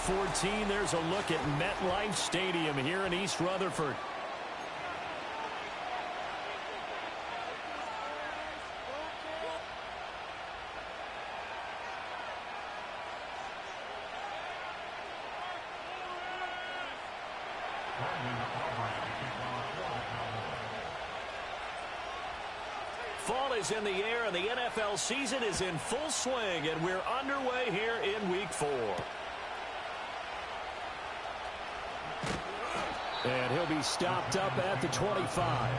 14, there's a look at MetLife Stadium here in East Rutherford. Fall is in the air, and the NFL season is in full swing, and we're underway here in Week 4. And he'll be stopped up at the 25.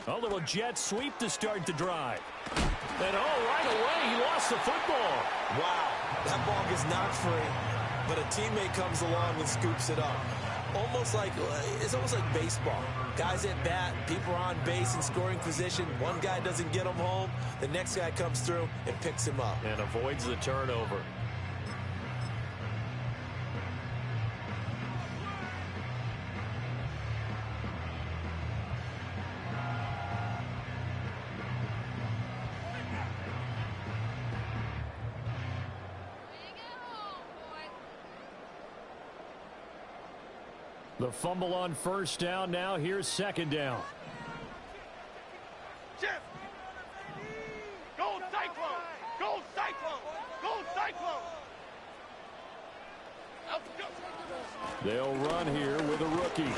A little jet sweep to start the drive. And right away, he lost the football. Wow, that ball gets knocked free, but a teammate comes along and scoops it up. It's almost like baseball. Guys at bat, people are on base in scoring position. One guy doesn't get him home. The next guy comes through and picks him up. And avoids the turnover. The fumble on first down. Now here's second down. Go Cyclone! Go Cyclone! Go Cyclone! They'll run here with a rookie.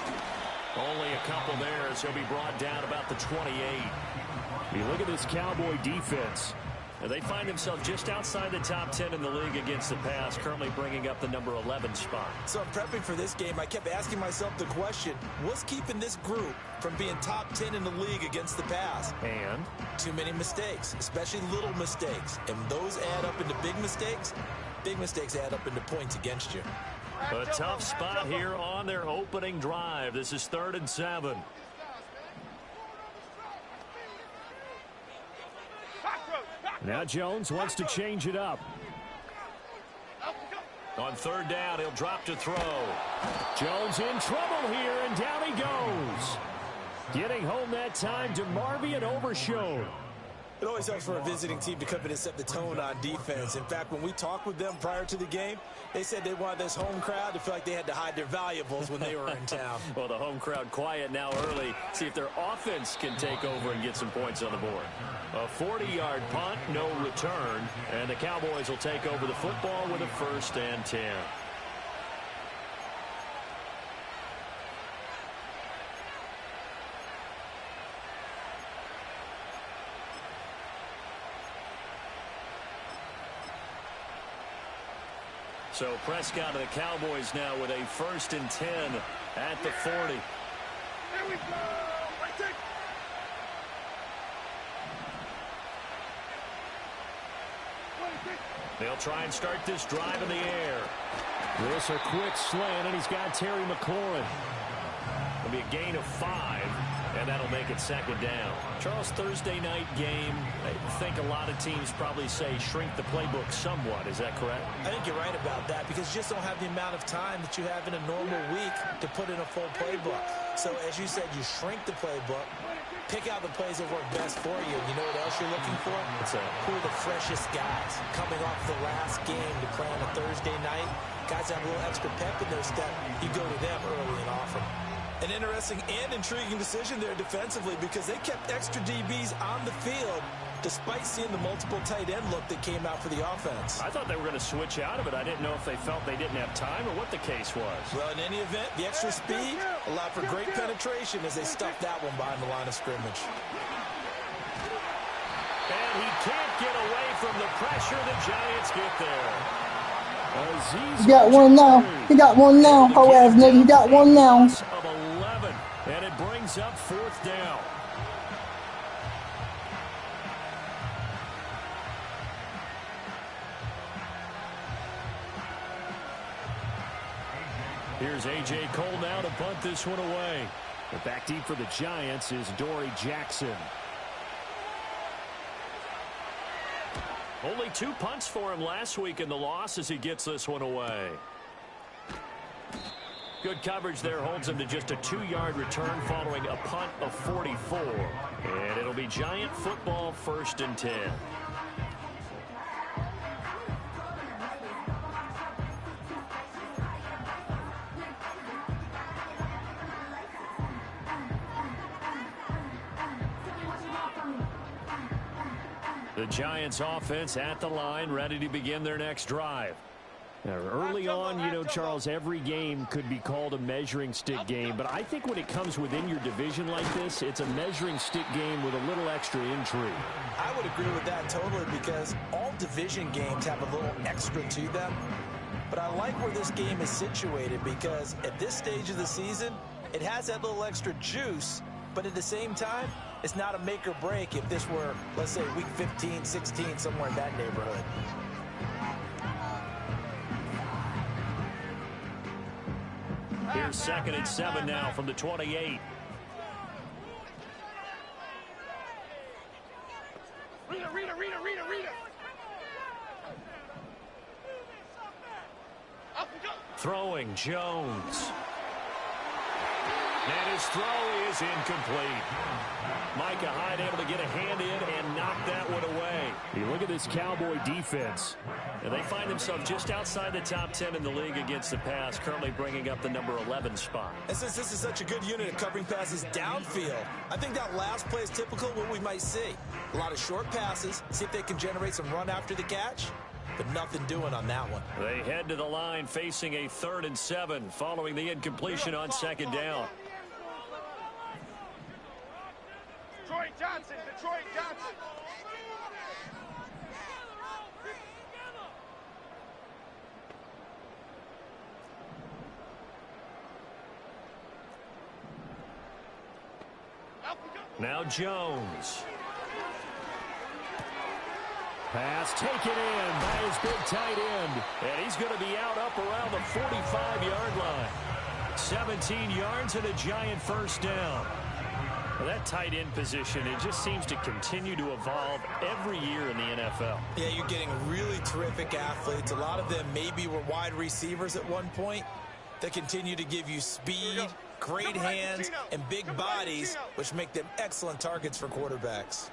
Only a couple there as he'll be brought down about the 28. You look at this Cowboy defense. They find themselves just outside the top 10 in the league against the pass, currently bringing up the number 11 spot. So I'm prepping for this game. I kept asking myself the question, what's keeping this group from being top 10 in the league against the pass? And? Too many mistakes, especially little mistakes. And those add up into big mistakes. Big mistakes add up into points against you. A tough spot here on their opening drive. This is 3rd and 7. Now Jones wants to change it up. On 3rd down, he'll drop to throw. Jones in trouble here, and down he goes. Getting home that time to Marvian Overshone. It always helps for a visiting team to come in and set the tone on defense. In fact, when we talked with them prior to the game, they said they wanted this home crowd to feel like they had to hide their valuables when they were in town. Well, the home crowd quiet now early. See if their offense can take over and get some points on the board. A 40-yard punt, no return, and the Cowboys will take over the football with a 1st and 10. So Prescott of the Cowboys now with a 1st and 10 at the 40. Here we go! They'll try and start this drive in the air. This a quick slant, and he's got Terry McLaurin. It'll be a gain of 5, and that'll make it 2nd down. Charles, Thursday night game, I think a lot of teams probably say shrink the playbook somewhat. Is that correct? I think you're right about that because you just don't have the amount of time that you have in a normal week to put in a full playbook. So as you said, you shrink the playbook, pick out the plays that work best for you. You know what else you're looking for? Who are the freshest guys coming off the last game to play on a Thursday night? Guys have a little extra pep in their step. You go to them early and often. An interesting and intriguing decision there defensively because they kept extra DBs on the field despite seeing the multiple tight end look that came out for the offense. I thought they were going to switch out of it. I didn't know if they felt they didn't have time or what the case was. Well, in any event, the extra speed allowed for great penetration as they stuffed that one behind the line of scrimmage. And he can't get away from the pressure. The Giants get there. He got one now. He got one now. Oh, ass nigga, he got one now. Of 11, and it brings up 4th down. Here's A.J. Cole now to punt this one away. But back deep for the Giants is Dory Jackson. Only 2 punts for him last week in the loss as he gets this one away. Good coverage there holds him to just a 2-yard return following a punt of 44. And it'll be Giant football, 1st and 10. The Giants offense at the line, ready to begin their next drive. Now, early on, you know, Charles, every game could be called a measuring stick game, but I think when it comes within your division like this, it's a measuring stick game with a little extra intrigue. I would agree with that totally, because all division games have a little extra to them. But I like where this game is situated, because at this stage of the season, it has that little extra juice, but at the same time, it's not a make or break if this were, let's say, week 15, 16, somewhere in that neighborhood. Here's 2nd and 7 now from the 28. Read. Throwing Jones. And his throw is incomplete. Micah Hyde able to get a hand in and knock that one away. You look at this Cowboy defense. And they find themselves just outside the top 10 in the league against the pass, currently bringing up the number 11 spot. And since this is such a good unit of covering passes downfield, I think that last play is typical of what we might see. A lot of short passes, see if they can generate some run after the catch, but nothing doing on that one. They head to the line facing a 3rd and 7 following the incompletion on 2nd down. Detroit Johnson. Now Jones. Pass taken in by his big tight end. And he's going to be out up around the 45-yard line. 17 yards and a Giant 1st down. Well, that tight end position, it just seems to continue to evolve every year in the NFL. Yeah, you're getting really terrific athletes. A lot of them maybe were wide receivers at one point that continue to give you speed, great hands, and big bodies, which make them excellent targets for quarterbacks.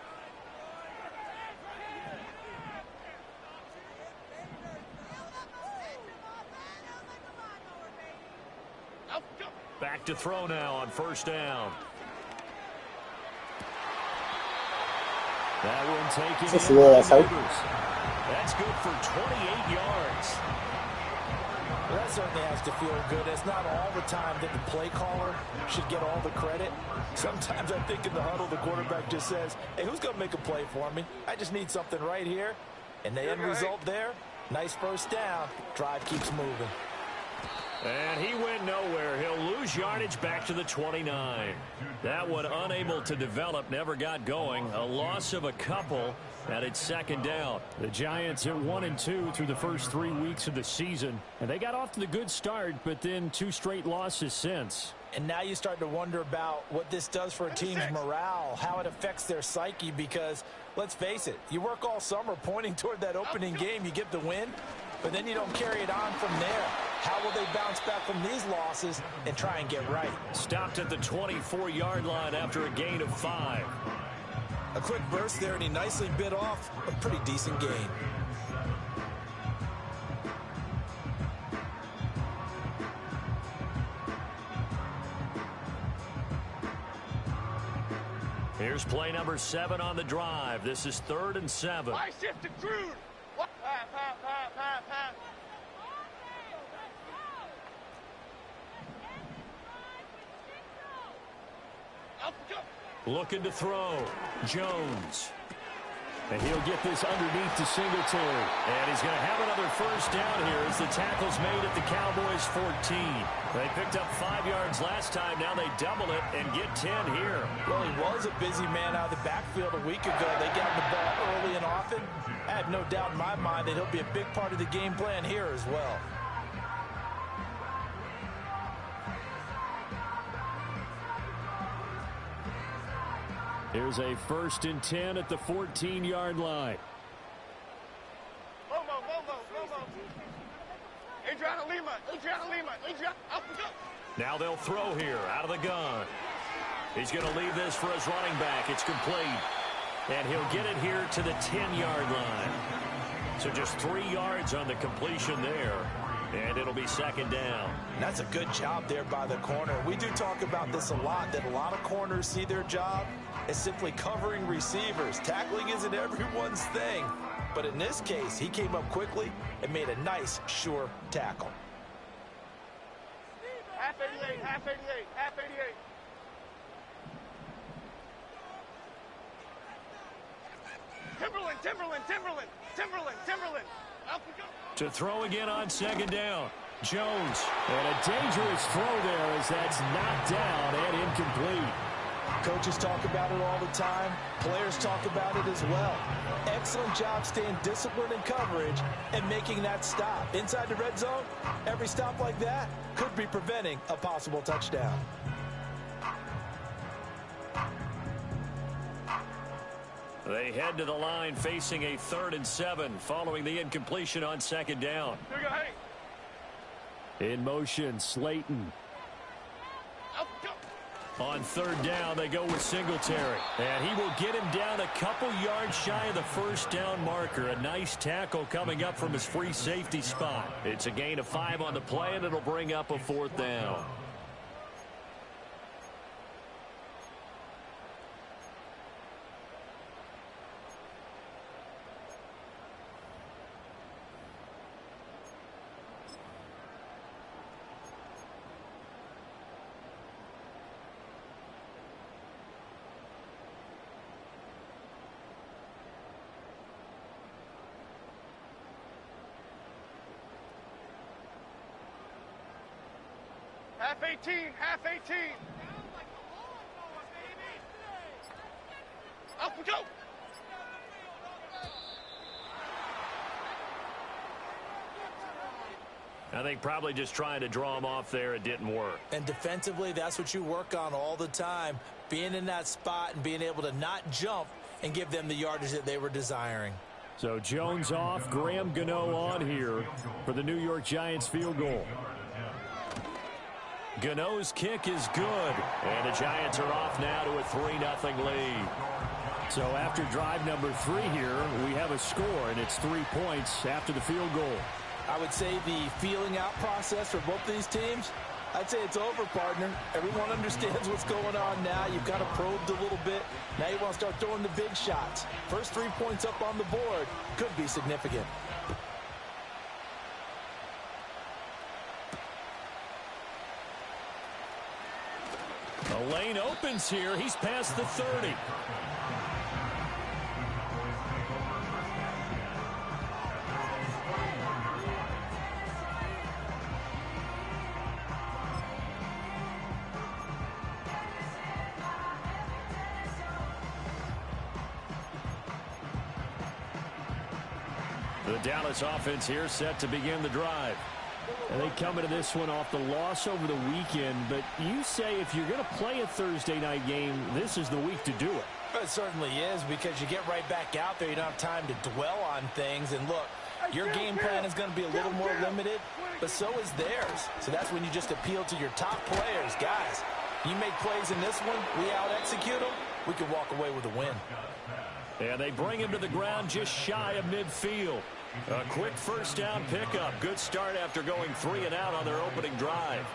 Back to throw now on 1st down. That one taken in by Rivers. That's good for 28 yards. Well, that certainly has to feel good. It's not all the time that the play caller should get all the credit. Sometimes I think in the huddle, the quarterback just says, hey, who's going to make a play for me? I just need something right here. And the end result there, nice 1st down. Drive keeps moving. And he went nowhere. He'll lose yardage back to the 29. That one unable to develop, never got going. A loss of a couple, and it's 2nd down. The Giants are 1-2 through the first 3 weeks of the season. And they got off to the good start, but then 2 straight losses since. And now you start to wonder about what this does for a team's morale, how it affects their psyche, because let's face it, you work all summer pointing toward that opening game, you get the win, but then you don't carry it on from there. How will they bounce back from these losses and try and get right? Stopped at the 24-yard line after a gain of 5. A quick burst there, and he nicely bit off a pretty decent gain. Here's play number 7 on the drive. This is 3rd and 7. I shift to crude. Pass. Looking to throw. Jones. And he'll get this underneath to Singletary. And he's going to have another 1st down here as the tackle's made at the Cowboys' 14. They picked up 5 yards last time. Now they double it and get 10 here. Well, he was a busy man out of the backfield a week ago. They got him the ball early and often. I have no doubt in my mind that he'll be a big part of the game plan here as well. Here's a 1st and 10 at the 14-yard line. Now they'll throw here out of the gun. He's going to leave this for his running back. It's complete. And he'll get it here to the 10-yard line. So just 3 yards on the completion there. And it'll be 2nd down. That's a good job there by the corner. We do talk about this a lot, that a lot of corners see their job as simply covering receivers. Tackling isn't everyone's thing. But in this case, he came up quickly and made a nice, sure tackle. Half 88, half 88, half 88. Timberland. Up we go. To throw again on 2nd down. Jones. And a dangerous throw there as that's knocked down and incomplete. Coaches talk about it all the time. Players talk about it as well. Excellent job staying disciplined in coverage and making that stop. Inside the red zone, every stop like that could be preventing a possible touchdown. They head to the line facing a 3rd and 7 following the incompletion on 2nd down. Here we go, hey. In motion, Slayton. Up we go. On 3rd down, they go with Singletary. And he will get him down a couple yards shy of the 1st down marker. A nice tackle coming up from his free safety spot. It's a gain of 5 on the play, and it'll bring up a 4th down. Half 18, half 18. Up we go. I think probably just trying to draw him off there, it didn't work. And defensively, that's what you work on all the time. Being in that spot and being able to not jump and give them the yardage that they were desiring. So Jones off, Graham Gano on here for the New York Giants field goal. Gano's kick is good, and the Giants are off now to a 3-0 lead. So after drive number 3 here, we have a score, and it's 3 points after the field goal. I would say the feeling out process for both these teams, I'd say it's over, partner. Everyone understands what's going on now. You've got to probed a little bit. Now you want to start throwing the big shots. First 3 points up on the board could be significant. The lane opens here. He's past the 30. The Dallas offense here set to begin the drive. And they come into this one off the loss over the weekend. But you say if you're going to play a Thursday night game, this is the week to do it. It certainly is, because you get right back out there. You don't have time to dwell on things. And look, your game plan is going to be a little more limited, but so is theirs. So that's when you just appeal to your top players. Guys, you make plays in this one, we out-execute them, we can walk away with a win. And they bring him to the ground just shy of midfield. A quick 1st down pickup. Good start after going 3 and out on their opening drive.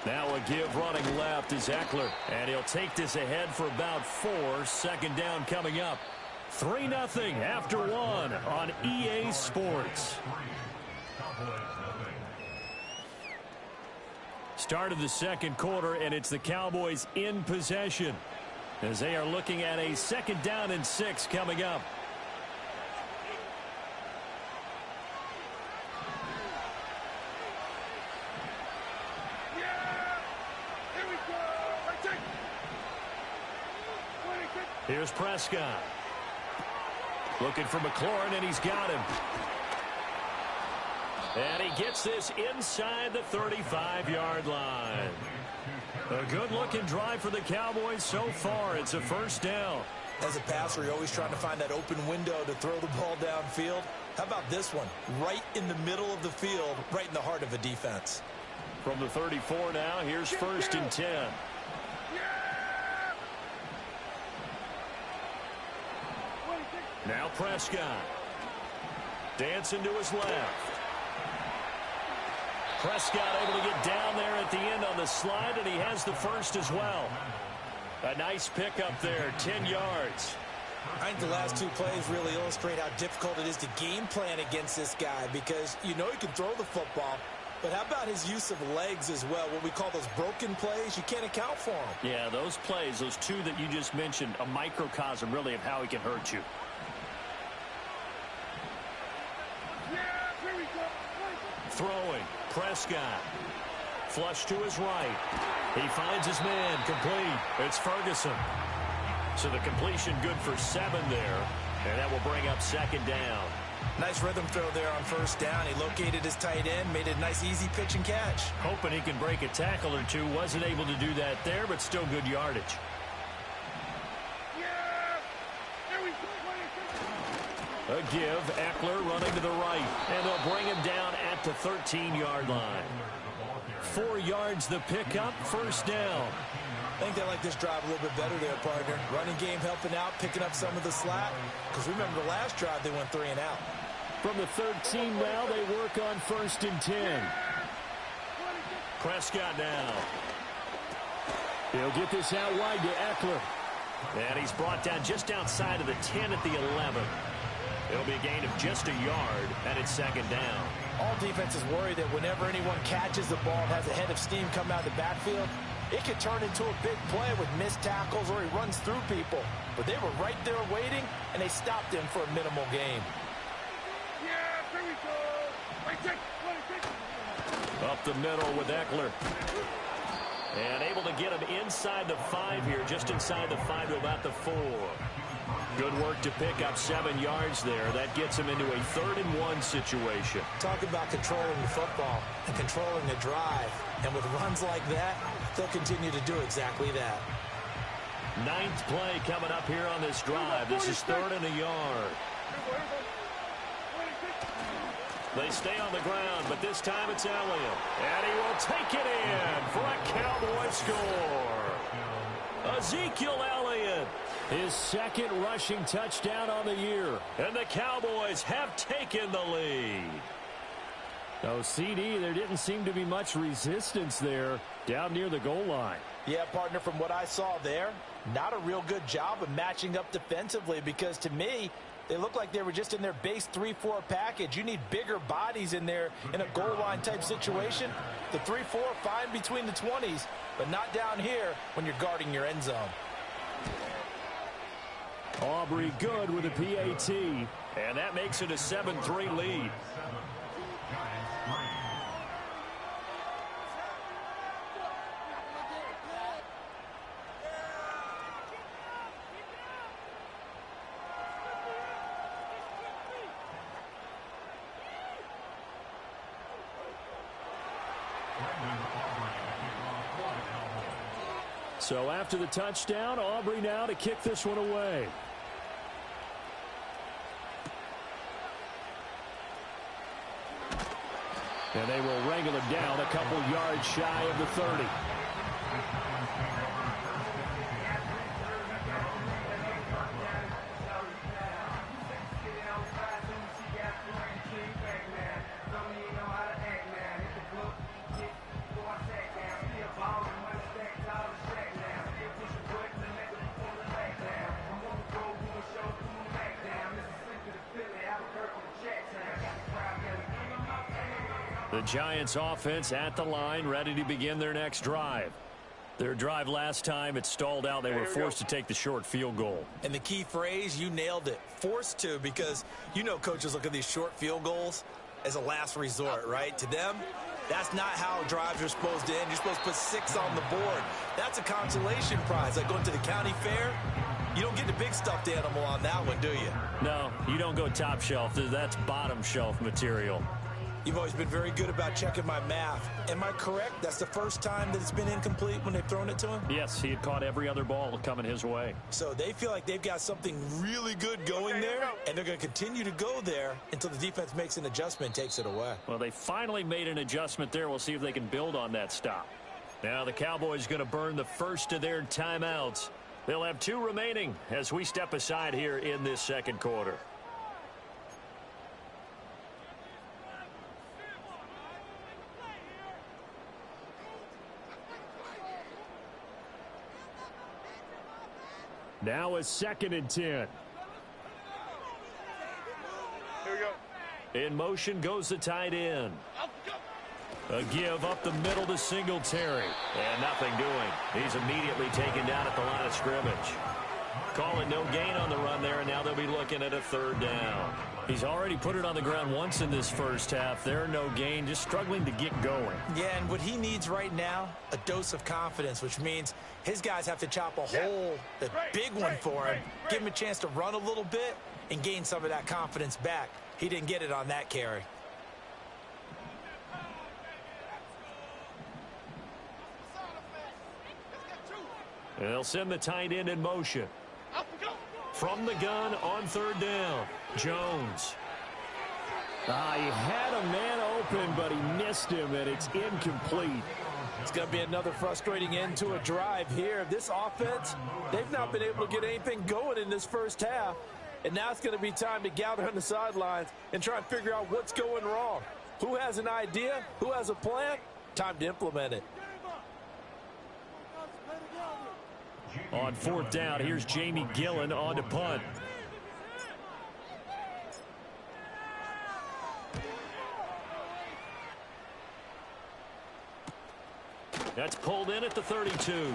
Now a give running left is Eckler, and he'll take this ahead for about 4. 2nd down coming up. 3-0 after 1 on EA Sports. Start of the 2nd quarter, and it's the Cowboys in possession as they are looking at a 2nd down and 6 coming up. Here we go. Here's Prescott. Looking for McLaurin, and he's got him. And he gets this inside the 35-yard line. A good-looking drive for the Cowboys so far. It's a first down. As a passer, you're always trying to find that open window to throw the ball downfield. How about this one? Right in the middle of the field, right in the heart of a defense. From the 34 now, here's first and 10. Now Prescott. Dancing to his left. Prescott able to get down there at the end on the slide, and he has the first as well. A nice pickup there, 10 yards. I think the last two plays really illustrate how difficult it is to game plan against this guy, because you know he can throw the football, but how about his use of legs as well? What we call those broken plays, you can't account for them. Yeah, those plays, those two that you just mentioned, a microcosm really of how he can hurt you. Throwing, Prescott. Flush to his right. He finds his man, complete. It's Ferguson. So the completion good for 7 there, and that will bring up second down. Nice rhythm throw there on first down. He located his tight end, made a nice easy pitch and catch. Hoping he can break a tackle or two. Wasn't able to do that there, but still good yardage. A give, Eckler running to the right, and they'll bring him down at the 13-yard line. 4 yards the pickup, first down. I think they like this drive a little bit better there, partner. Running game helping out, picking up some of the slack. Because remember the last drive, they went 3 and out. From the 13 now, they work on first and 10. Prescott now. He'll get this out wide to Eckler. And he's brought down just outside of the 10 at the 11. It'll be a gain of just a yard, and it's second down. All defenses worry that whenever anyone catches the ball and has a head of steam come out of the backfield, it could turn into a big play with missed tackles or he runs through people. But they were right there waiting, and they stopped him for a minimal gain. Up the middle with Eckler. And able to get him inside the 5 here, just inside the 5 to about the 4. Good work to pick up 7 yards there. That gets him into a 3rd and 1 situation. Talk about controlling the football and controlling the drive. And with runs like that, they'll continue to do exactly that. 9th play coming up here on this drive. This is 3rd and a yard. They stay on the ground, but this time it's Elliott. And he will take it in for a Cowboy score. Ezekiel Elliott, his 2nd rushing touchdown on the year. And the Cowboys have taken the lead. Oh, CD, there didn't seem to be much resistance there down near the goal line. Yeah, partner, from what I saw there, not a real good job of matching up defensively, because to me, they look like they were just in their base 3-4 package. You need bigger bodies in there in a goal line type situation. The 3-4, fine between the 20s, but not down here when you're guarding your end zone. Aubrey good with a PAT, and that makes it a 7-3 lead. So after the touchdown, Aubrey now to kick this one away. And they will wrangle him down a couple yards shy of the 30. The Giants offense at the line, ready to begin their next drive. Their drive last time, it stalled out. They were forced to take the short field goal. And the key phrase, you nailed it, forced to, because you know coaches look at these short field goals as a last resort, right? To them, that's not how drives are supposed to end. You're supposed to put 6 on the board. That's a consolation prize, like going to the county fair. You don't get the big stuffed animal on that one, do you? No, you don't go top shelf. That's bottom shelf material. You've always been very good about checking my math. Am I correct? That's the first time that it's been incomplete when they've thrown it to him? Yes, he had caught every other ball coming his way. So they feel like they've got something really good going there, and they're going to continue to go there until the defense makes an adjustment and takes it away. Well, they finally made an adjustment there. We'll see if they can build on that stop. Now the Cowboys going to burn the first of their timeouts. They'll have 2 remaining as we step aside here in this second quarter. Now a 2nd and 10. Here we go. In motion goes the tight end. Up, go. A give up the middle to Singletary. And nothing doing. He's immediately taken down at the line of scrimmage. Call it no gain on the run there, and now they'll be looking at a 3rd down. He's already put it on the ground once in this first half. There, no gain, just struggling to get going. Yeah, and what he needs right now, a dose of confidence, which means his guys have to chop a hole, a big one for him, give him a chance to run a little bit and gain some of that confidence back. He didn't get it on that carry. And they'll send the tight end in motion. Up, go. From the gun on 3rd down, Jones. He had a man open, but he missed him, and it's incomplete. It's going to be another frustrating end to a drive here. This offense, they've not been able to get anything going in this first half, and now it's going to be time to gather on the sidelines and try and figure out what's going wrong. Who has an idea? Who has a plan? Time to implement it. On 4th down, here's Jamie Gillen on to punt. That's pulled in at the 32.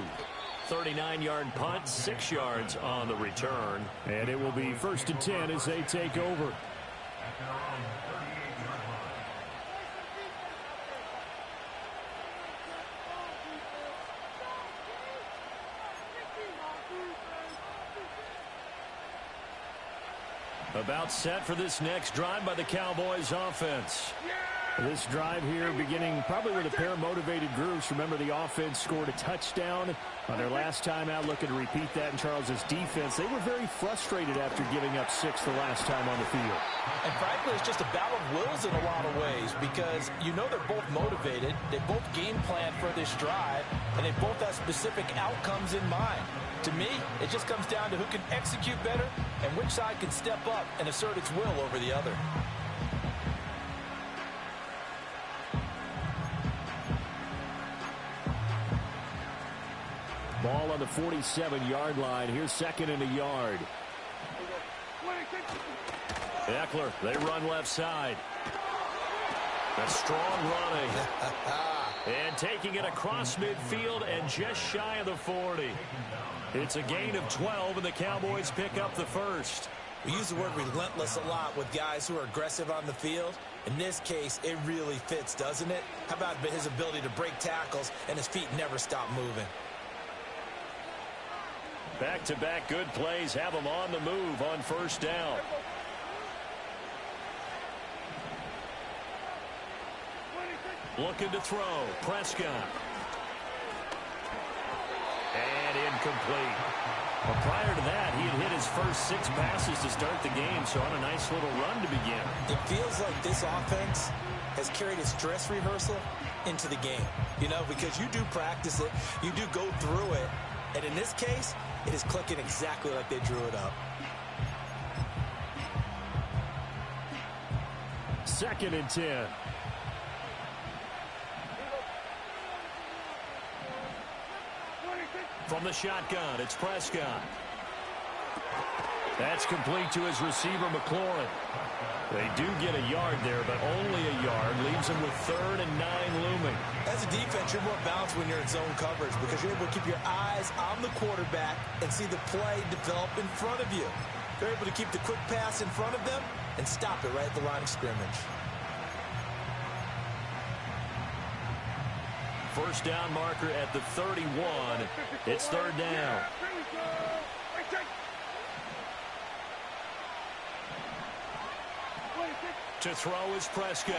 39-yard punt, 6 yards on the return. And it will be 1st and 10 as they take over. About set for this next drive by the Cowboys offense. This drive here beginning probably with a pair of motivated groups. Remember, the offense scored a touchdown on their last time out. Looking to repeat that in Charles's defense. They were very frustrated after giving up 6 the last time on the field. And frankly, it's just a battle of wills in a lot of ways because you know they're both motivated. They both game plan for this drive, and they both have specific outcomes in mind. To me, it just comes down to who can execute better and which side can step up and assert its will over the other. Ball on the 47-yard line. Here's 2nd and a yard. Eckler, they run left side. A strong running. And taking it across midfield and just shy of the 40. It's a gain of 12, and the Cowboys pick up the first. We use the word relentless a lot with guys who are aggressive on the field. In this case, it really fits, doesn't it? How about his ability to break tackles and his feet never stop moving? Back-to-back good plays have them on the move on 1st down. Looking to throw. Prescott. And incomplete. Well, prior to that, he had hit his first 6 passes to start the game, so on a nice little run to begin. It feels like this offense has carried its dress rehearsal into the game. You know, because you do practice it, you do go through it, and in this case, it is clicking exactly like they drew it up. 2nd and 10. From the shotgun, it's Prescott. That's complete to his receiver, McLaurin. They do get a yard there, but only a yard. Leaves them with 3rd and 9 looming. As a defense, you're more balanced when you're in zone coverage because you're able to keep your eyes on the quarterback and see the play develop in front of you. They're able to keep the quick pass in front of them and stop it right at the line of scrimmage. First down marker at the 31. It's 3rd down. To throw is Prescott.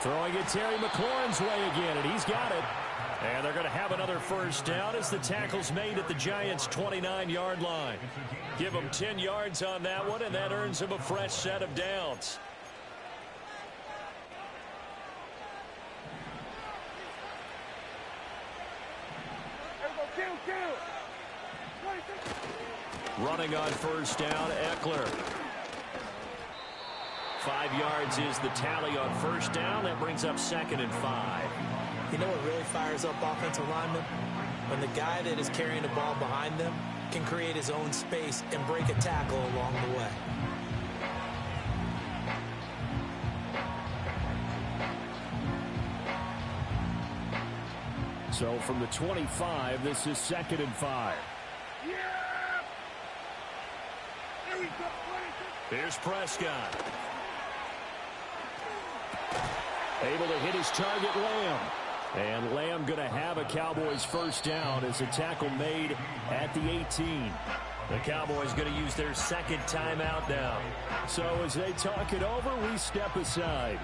Throwing it Terry McLaurin's way again, and he's got it. And they're going to have another first down as the tackle's made at the Giants' 29-yard line. Give them 10 yards on that one, and that earns them a fresh set of downs. Running on first down, Eckler. 5 yards is the tally on first down. That brings up 2nd and 5. You know what really fires up offensive linemen? When the guy that is carrying the ball behind them can create his own space and break a tackle along the way. So from the 25, this is 2nd and 5. Here's Prescott. Able to hit his target, Lamb. And Lamb going to have a Cowboys first down as a tackle made at the 18. The Cowboys going to use their 2nd timeout now. So as they talk it over, we step aside.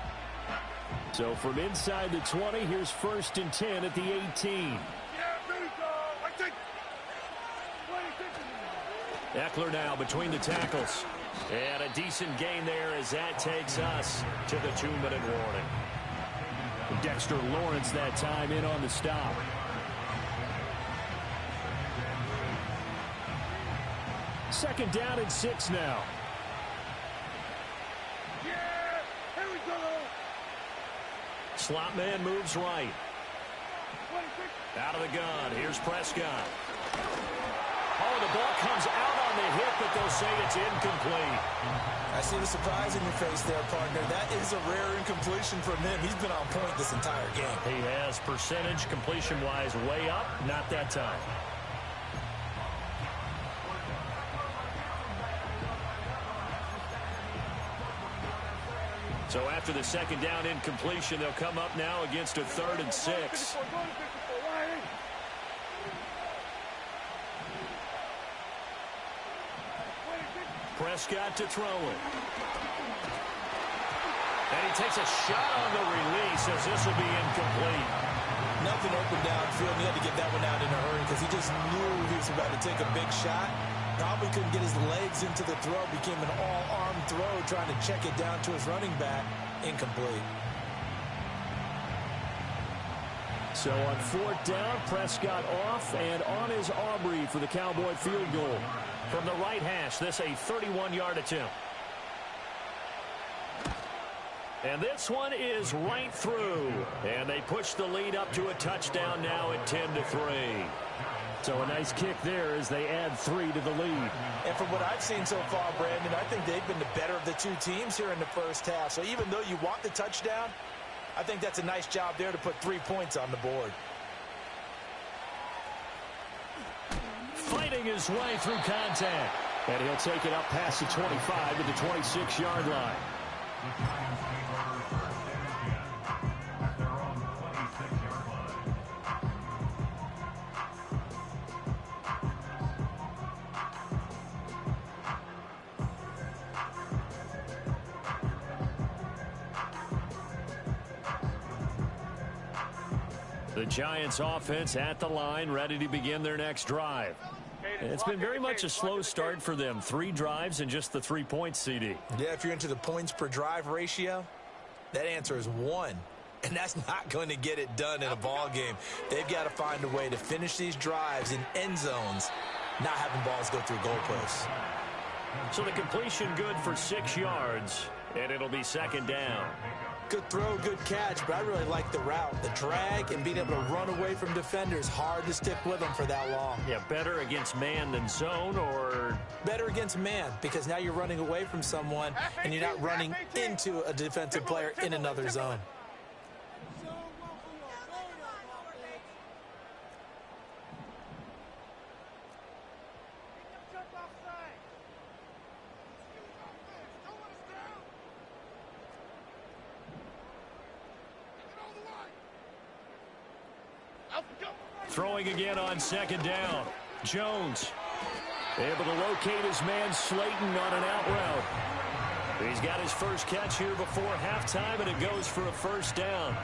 So from inside the 20, here's 1st and 10 at the 18. Eckler now between the tackles. And a decent gain there as that takes us to the 2-minute warning. Dexter Lawrence that time in on the stop. Second down and 6 now. Here we go. Slot man moves right. Out of the gun. Here's Prescott. Oh, the ball comes out on the hit, but they'll say it's incomplete. I see the surprise in your face there, partner. That is a rare incompletion from him. He's been on point this entire game. He has percentage completion-wise way up. Not that time. So after the second down incompletion, they'll come up now against a 3rd and 6. Prescott to throw it. And he takes a shot on the release as this will be incomplete. Nothing open downfield, and he had to get that one out in a hurry because he just knew he was about to take a big shot. Probably couldn't get his legs into the throw. Became an all-arm throw, trying to check it down to his running back. Incomplete. So on 4th down, Prescott off, and on is Aubrey for the Cowboy field goal. From the right hash, this a 31-yard attempt. And this one is right through. And they push the lead up to a touchdown now at 10-3. So a nice kick there as they add 3 to the lead. And from what I've seen so far, Brandon, I think they've been the better of the two teams here in the first half. So even though you want the touchdown, I think that's a nice job there to put 3 points on the board. Fighting his way through contact. And he'll take it up past the 25 to the 26-yard line. The Giants offense at the line, ready to begin their next drive. And it's been very much a slow start for them. 3 drives and just the 3 points, CD. Yeah, if you're into the points per drive ratio, that answer is 1. And that's not going to get it done in a ball game. They've got to find a way to finish these drives in end zones, not having balls go through goalposts. So the completion good for 6 yards, and it'll be 2nd down. Good throw, good catch, but I really like the route. The drag and being able to run away from defenders, hard to stick with them for that long. Yeah, better against man than zone, or? Better against man, because now you're running away from someone and you're not running into a defensive player in another zone. Throwing again on 2nd down. Jones. Able to locate his man Slayton on an out route. He's got his first catch here before halftime, and it goes for a first down.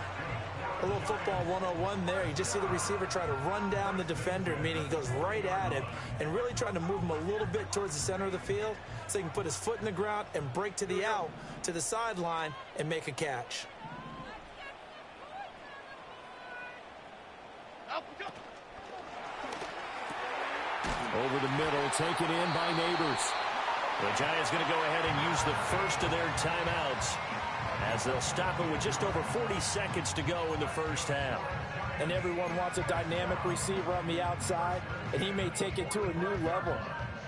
A little football 101 there. You just see the receiver try to run down the defender, meaning he goes right at him and really trying to move him a little bit towards the center of the field so he can put his foot in the ground and break to the out, to the sideline, and make a catch. Over the middle, taken in by Neighbors. The Giants going to go ahead and use the first of their timeouts as they'll stop it with just over 40 seconds to go in the first half. And everyone wants a dynamic receiver on the outside, and he may take it to a new level.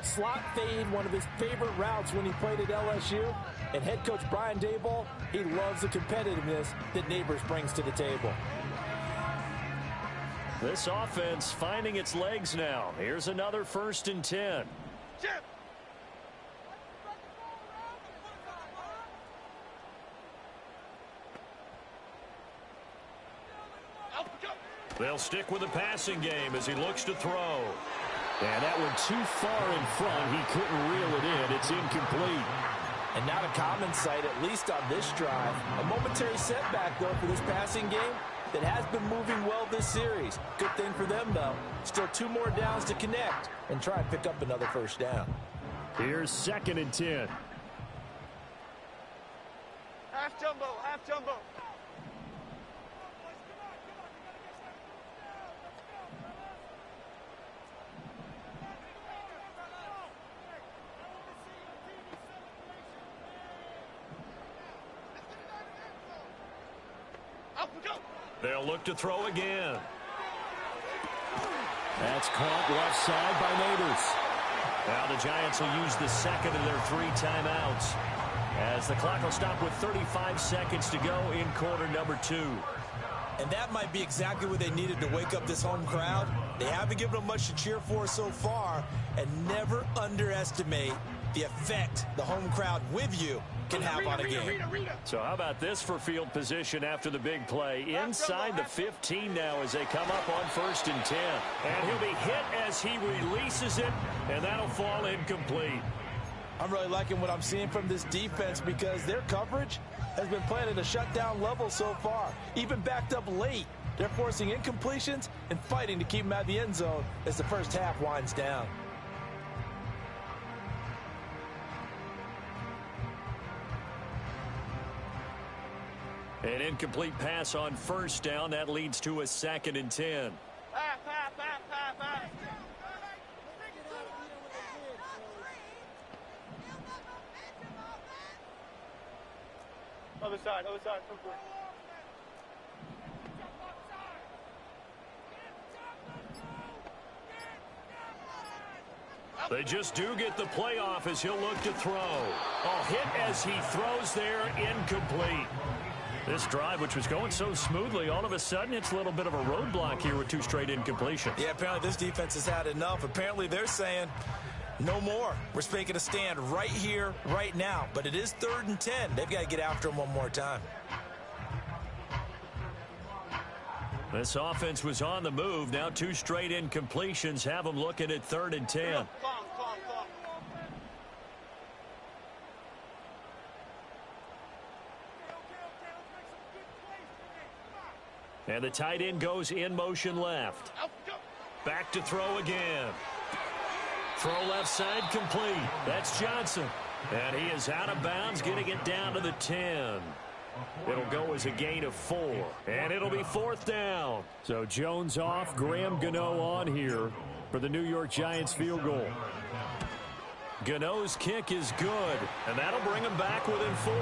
Slot fade, one of his favorite routes when he played at LSU. And head coach Brian Daboll, he loves the competitiveness that Neighbors brings to the table. This offense finding its legs now. Here's another 1st and 10. Chip. They'll stick with the passing game as he looks to throw. And that one too far in front. He couldn't reel it in. It's incomplete. And not a common sight, at least on this drive. A momentary setback, though, for this passing game that has been moving well this series. Good thing for them, though. Still 2 more downs to connect and try and pick up another first down. Here's 2nd and 10. Half jumbo, half jumbo. They'll look to throw again. That's caught left side by Neighbors. Now the Giants will use the second of their 3 timeouts as the clock will stop with 35 seconds to go in quarter number 2. And that might be exactly what they needed to wake up this home crowd. They haven't given them much to cheer for so far, and never underestimate the effect the home crowd with you can have on a game. So how about this for field position after the big play? Inside the 15 now as they come up on 1st and 10. And he'll be hit as he releases it, and that'll fall incomplete. I'm really liking what I'm seeing from this defense because their coverage has been playing at a shutdown level so far. Even backed up late, they're forcing incompletions and fighting to keep them out of the end zone as the first half winds down. An incomplete pass on 1st down. That leads to a 2nd and 10. Pass. Other side, so quick. They just do get the playoff as he'll look to throw. Oh, hit as he throws there, incomplete. This drive, which was going so smoothly, all of a sudden it's a little bit of a roadblock here with 2 straight incompletions. Yeah, apparently this defense has had enough. Apparently they're saying no more. We're making a stand right here, right now. But it is 3rd and 10. They've got to get after him one more time. This offense was on the move. Now 2 straight incompletions have them looking at 3rd and 10. Calm. And the tight end goes in motion left. Back to throw again. Throw left side complete. That's Johnson. And he is out of bounds, getting it down to the 10. It'll go as a gain of 4. And it'll be 4th down. So Jones off, Graham Gano on here for the New York Giants field goal. Gano's kick is good, and that'll bring him back within 4.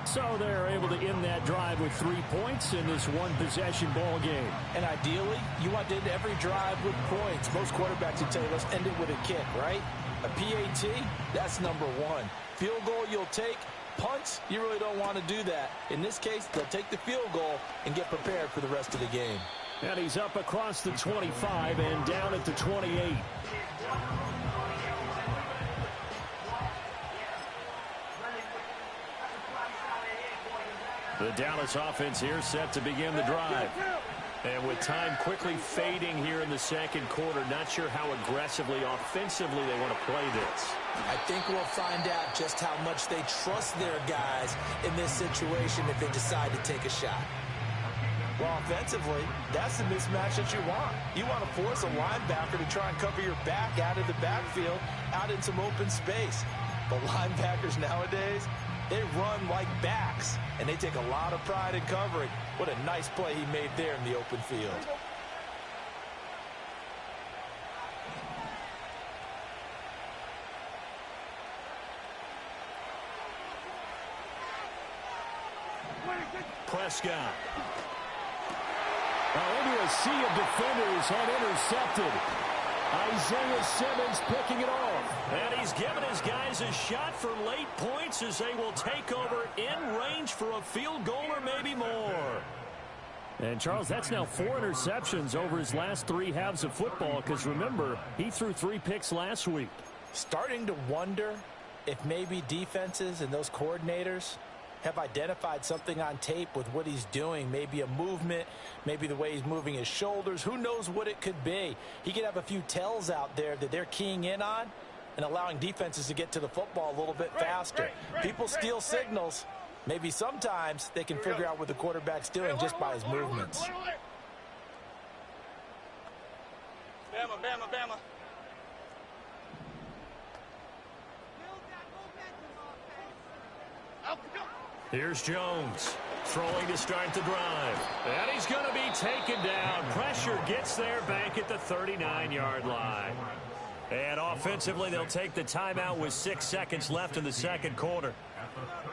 So they're able to end that drive with 3 points in this 1-possession ball game. And ideally, you want to end every drive with points. Most quarterbacks would tell you, let's end it with a kick, right? A PAT, that's number 1. Field goal you'll take. Punts, you really don't want to do that. In this case, they'll take the field goal and get prepared for the rest of the game. And he's up across the 25 and down at the 28. The Dallas offense here set to begin the drive. And with time quickly fading here in the second quarter, not sure how aggressively, offensively they want to play this. I think we'll find out just how much they trust their guys in this situation if they decide to take a shot. Well, offensively, that's the mismatch that you want. You want to force a linebacker to try and cover your back out of the backfield, out in some open space. But linebackers nowadays, they run like backs, and they take a lot of pride in covering. What a nice play he made there in the open field. Prescott. Into a sea of defenders and intercepted. Isaiah Simmons picking it off. And he's given his guys a shot for late points as they will take over in range for a field goal or maybe more. And, Charles, that's now 4 interceptions over his last 3 halves of football because, remember, he threw 3 picks last week. Starting to wonder if maybe defenses and those coordinators have identified something on tape with what he's doing. Maybe a movement, maybe the way he's moving his shoulders. Who knows what it could be? He could have a few tells out there that they're keying in on and allowing defenses to get to the football a little bit faster. People steal signals. Maybe sometimes they can figure out what the quarterback's doing just by his movements. Bama, Bama, Bama. Here's Jones throwing to start the drive. And he's going to be taken down. Pressure gets there back at the 39-yard line. And offensively, they'll take the timeout with 6 seconds left in the second quarter.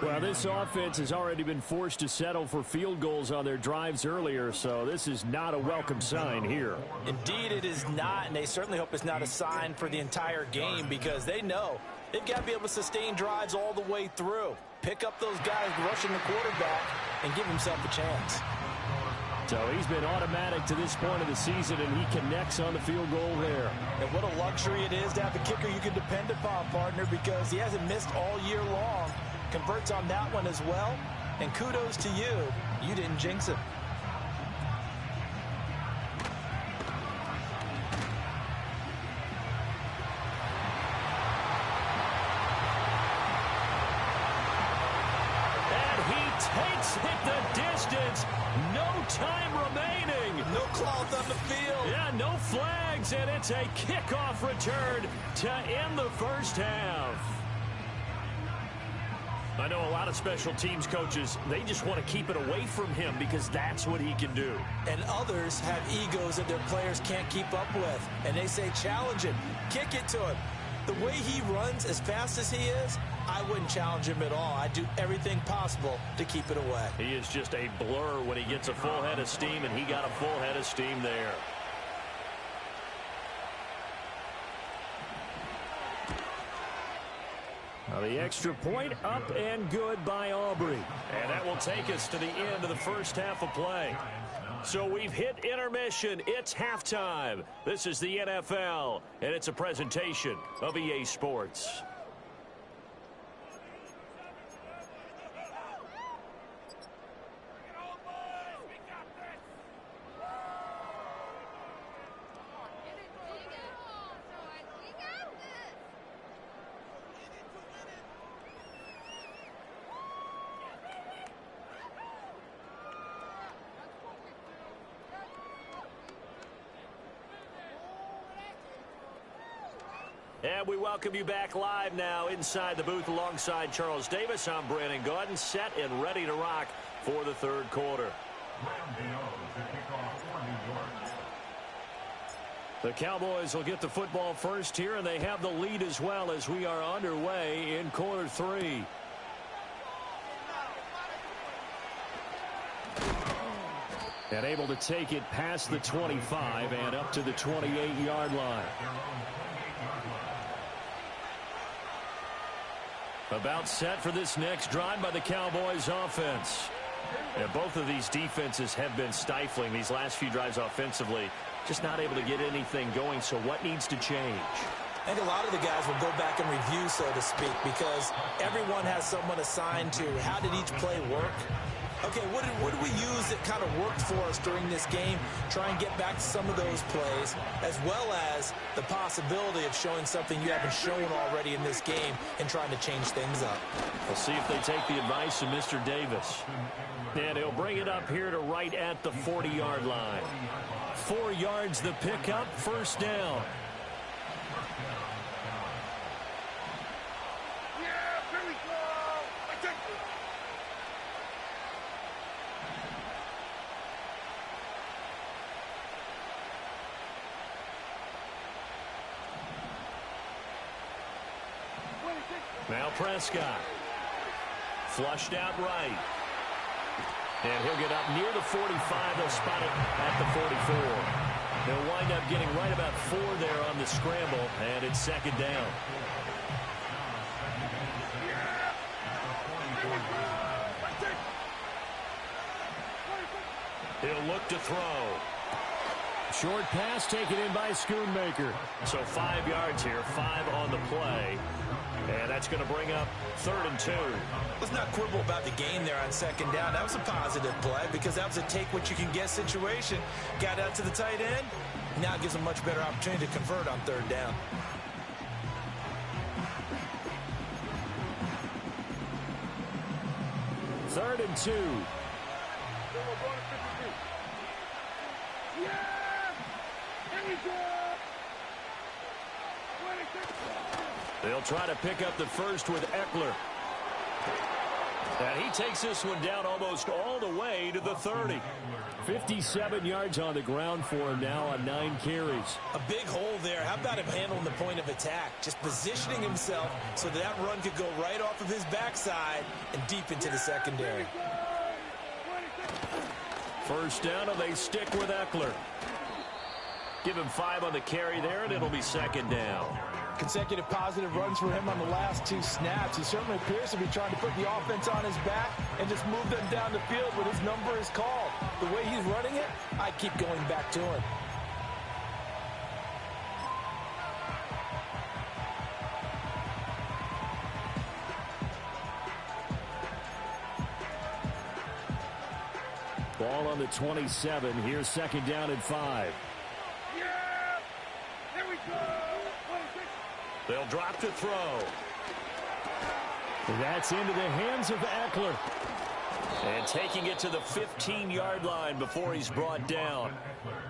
Well, this offense has already been forced to settle for field goals on their drives earlier, so this is not a welcome sign here. Indeed, it is not, and they certainly hope it's not a sign for the entire game because they know they've got to be able to sustain drives all the way through. Pick up those guys rushing the quarterback and give himself a chance. So he's been automatic to this point of the season, and he connects on the field goal there. And what a luxury it is to have a kicker you can depend upon, partner, because he hasn't missed all year long. Converts on that one as well, and kudos to you. You didn't jinx him. Takes it the distance. No time remaining. No cloth on the field. Yeah, no flags, and it's a kickoff return to end the first half. I know a lot of special teams coaches, they just want to keep it away from him because that's what he can do. And others have egos that their players can't keep up with. And they say, challenge him. Kick it to him. The way he runs as fast as he is, I wouldn't challenge him at all. I'd do everything possible to keep it away. He is just a blur when he gets a full head of steam, and he got a full head of steam there. Now the extra point up and good by Aubrey. And that will take us to the end of the first half of play. So we've hit intermission. It's halftime. This is the NFL, and it's a presentation of EA Sports. And we welcome you back live now inside the booth alongside Charles Davis. I'm Brandon Gaudin, set and ready to rock for the third quarter. The Cowboys will get the football first here, and they have the lead as well as we are underway in quarter 3. And able to take it past the 25 and up to the 28-yard line. About set for this next drive by the Cowboys offense. And both of these defenses have been stifling these last few drives offensively. Just not able to get anything going, so what needs to change? I think a lot of the guys will go back and review, so to speak, because everyone has someone assigned to how did each play work. Okay, what did we use that kind of worked for us during this game? Try and get back to some of those plays, as well as the possibility of showing something you haven't shown already in this game and trying to change things up. We'll see if they take the advice of Mr. Davis. And he'll bring it up here to right at the 40-yard line. 4 yards the pickup, first down. Now Prescott. Flushed out right. And he'll get up near the 45. They'll spot it at the 44. They'll wind up getting right about 4 there on the scramble, and it's second down. He'll look to throw. Short pass taken in by Schoonmaker. So 5 yards here, 5 on the play. And that's going to bring up 3rd and 2. Let's not quibble about the gain there on second down. That was a positive play because that was a take-what-you-can-get situation. Got out to the tight end. Now it gives them much better opportunity to convert on 3rd down. Third and 2. They'll try to pick up the first with Eckler. And he takes this one down almost all the way to the 30. 57 yards on the ground for him now on 9 carries. A big hole there. How about him handling the point of attack? Just positioning himself so that run could go right off of his backside and deep into the secondary. First down, and they stick with Eckler. Give him 5 on the carry there, and it'll be second down. Consecutive positive runs for him on the last 2 snaps. He certainly appears to be trying to put the offense on his back and just move them down the field when his number is called. The way he's running it, I keep going back to him. Ball on the 27. Here's second down and 5. They'll drop to throw. That's into the hands of Eckler. And taking it to the 15-yard line before he's brought down.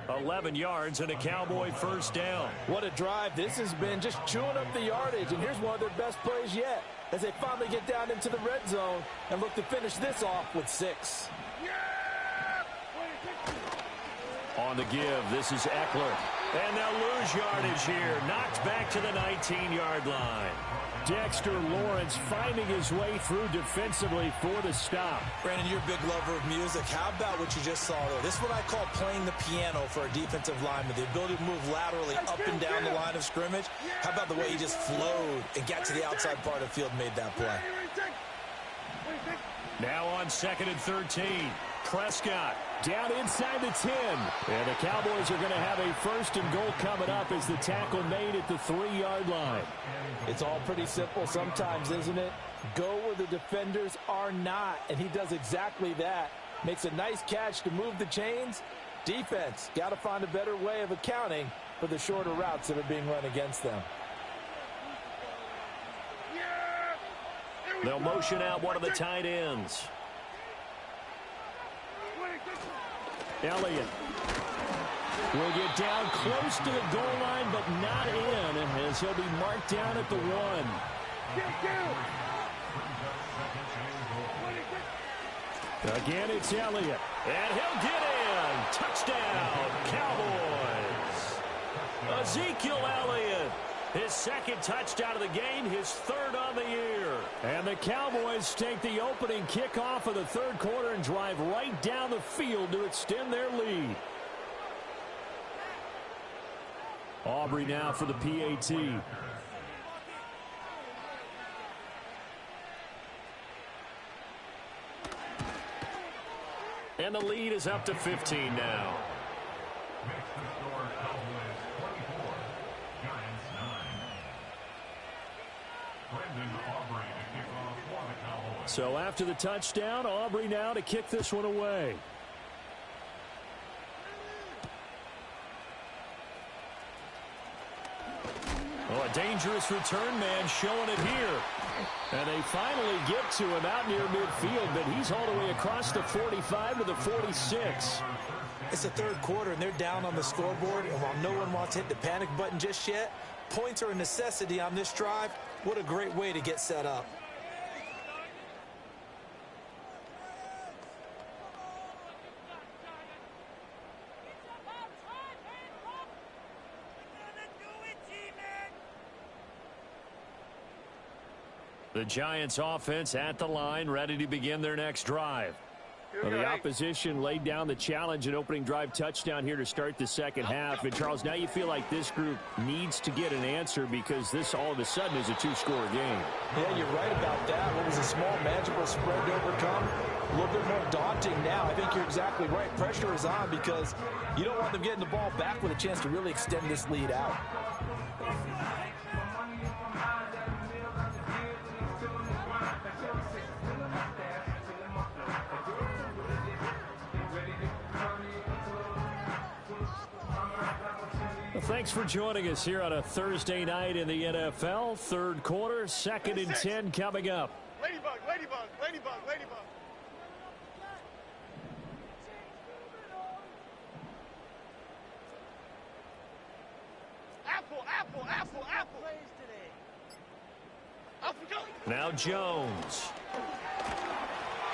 11 yards and a Cowboy first down. What a drive. This has been just chewing up the yardage, and here's one of their best plays yet as they finally get down into the red zone and look to finish this off with 6. On the give, this is Eckler. And they'll lose yardage here. Knocked back to the 19-yard line. Dexter Lawrence finding his way through defensively for the stop. Brandon, you're a big lover of music. How about what you just saw there? This is what I call playing the piano for a defensive lineman. The ability to move laterally up and down the line of scrimmage. How about the way he just flowed and got to the outside part of the field and made that play? Now on 2nd and 13. Prescott down inside the 10. And the Cowboys are going to have a 1st and goal coming up as the tackle made at the 3-yard line. It's all pretty simple sometimes, isn't it? Go where the defenders are not, and he does exactly that. Makes a nice catch to move the chains. Defense, got to find a better way of accounting for the shorter routes that are being run against them. They'll motion out one of the tight ends. Elliott will get down close to the goal line, but not in, as he'll be marked down at the 1. Again, it's Elliott, and he'll get in. Touchdown, Cowboys. Ezekiel Elliott, his 2nd touchdown of the game, his 3rd on the year. And the Cowboys take the opening kickoff of the 3rd quarter and drive right down the field to extend their lead. Aubrey now for the PAT. And the lead is up to 15 now. So after the touchdown, Aubrey now to kick this one away. Oh, a dangerous return man showing it here. And they finally get to him out near midfield, but he's all the way across the 45 to the 46. It's the third quarter, and they're down on the scoreboard. And while no one wants to hit the panic button just yet, points are a necessity on this drive. What a great way to get set up. The Giants offense at the line, ready to begin their next drive. Well, the opposition laid down the challenge and opening drive touchdown here to start the second half. And, Charles, now you feel like this group needs to get an answer because this all of a sudden is a two-score game. Yeah, you're right about that. What was a small, magical spread to overcome, a little bit more daunting now. I think you're exactly right. Pressure is on because you don't want them getting the ball back with a chance to really extend this lead out. Thanks for joining us here on a Thursday night in the NFL. Third quarter, 2nd and 10 coming up. Ladybug, ladybug, ladybug, ladybug. Apple, apple, apple, apple. Now Jones.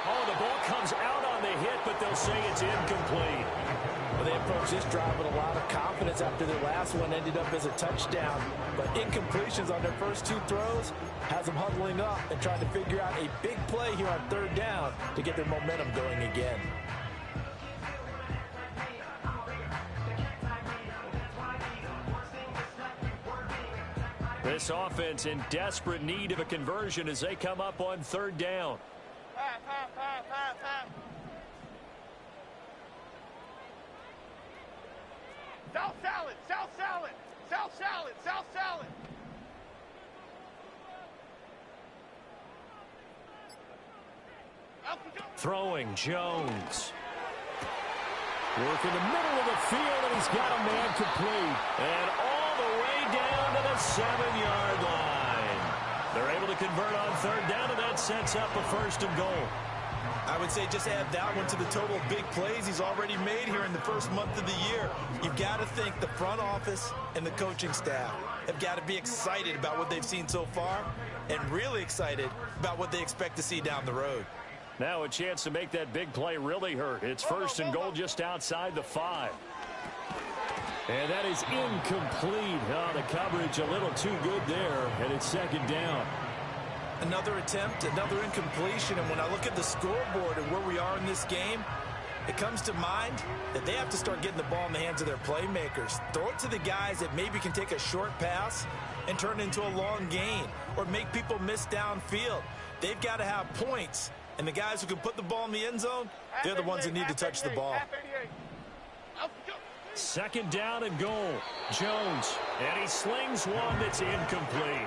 Oh, the ball comes out on the hit, but they'll say it's incomplete. Well, they approached this drive with a lot of confidence after their last one ended up as a touchdown. But incompletions on their first two throws has them huddling up and trying to figure out a big play here on third down to get their momentum going again. This offense in desperate need of a conversion as they come up on third down. South salad, south salad, south salad, south salad. Throwing Jones. Work in the middle of the field, and he's got a man complete. And all the way down to the 7-yard line. They're able to convert on third down, and that sets up a 1st and goal. I would say just add that one to the total of big plays he's already made here in the first month of the year. You've got to think the front office and the coaching staff have got to be excited about what they've seen so far and really excited about what they expect to see down the road. Now a chance to make that big play really hurt. It's 1st and goal just outside the 5. And that is incomplete. Oh, the coverage a little too good there, and it's 2nd down. Another attempt, another incompletion, and when I look at the scoreboard and where we are in this game, it comes to mind that they have to start getting the ball in the hands of their playmakers. Throw it to the guys that maybe can take a short pass and turn it into a long gain or make people miss downfield. They've got to have points, and the guys who can put the ball in the end zone, they're the ones that need to touch the ball. 2nd down and goal. Jones, and he slings one that's incomplete.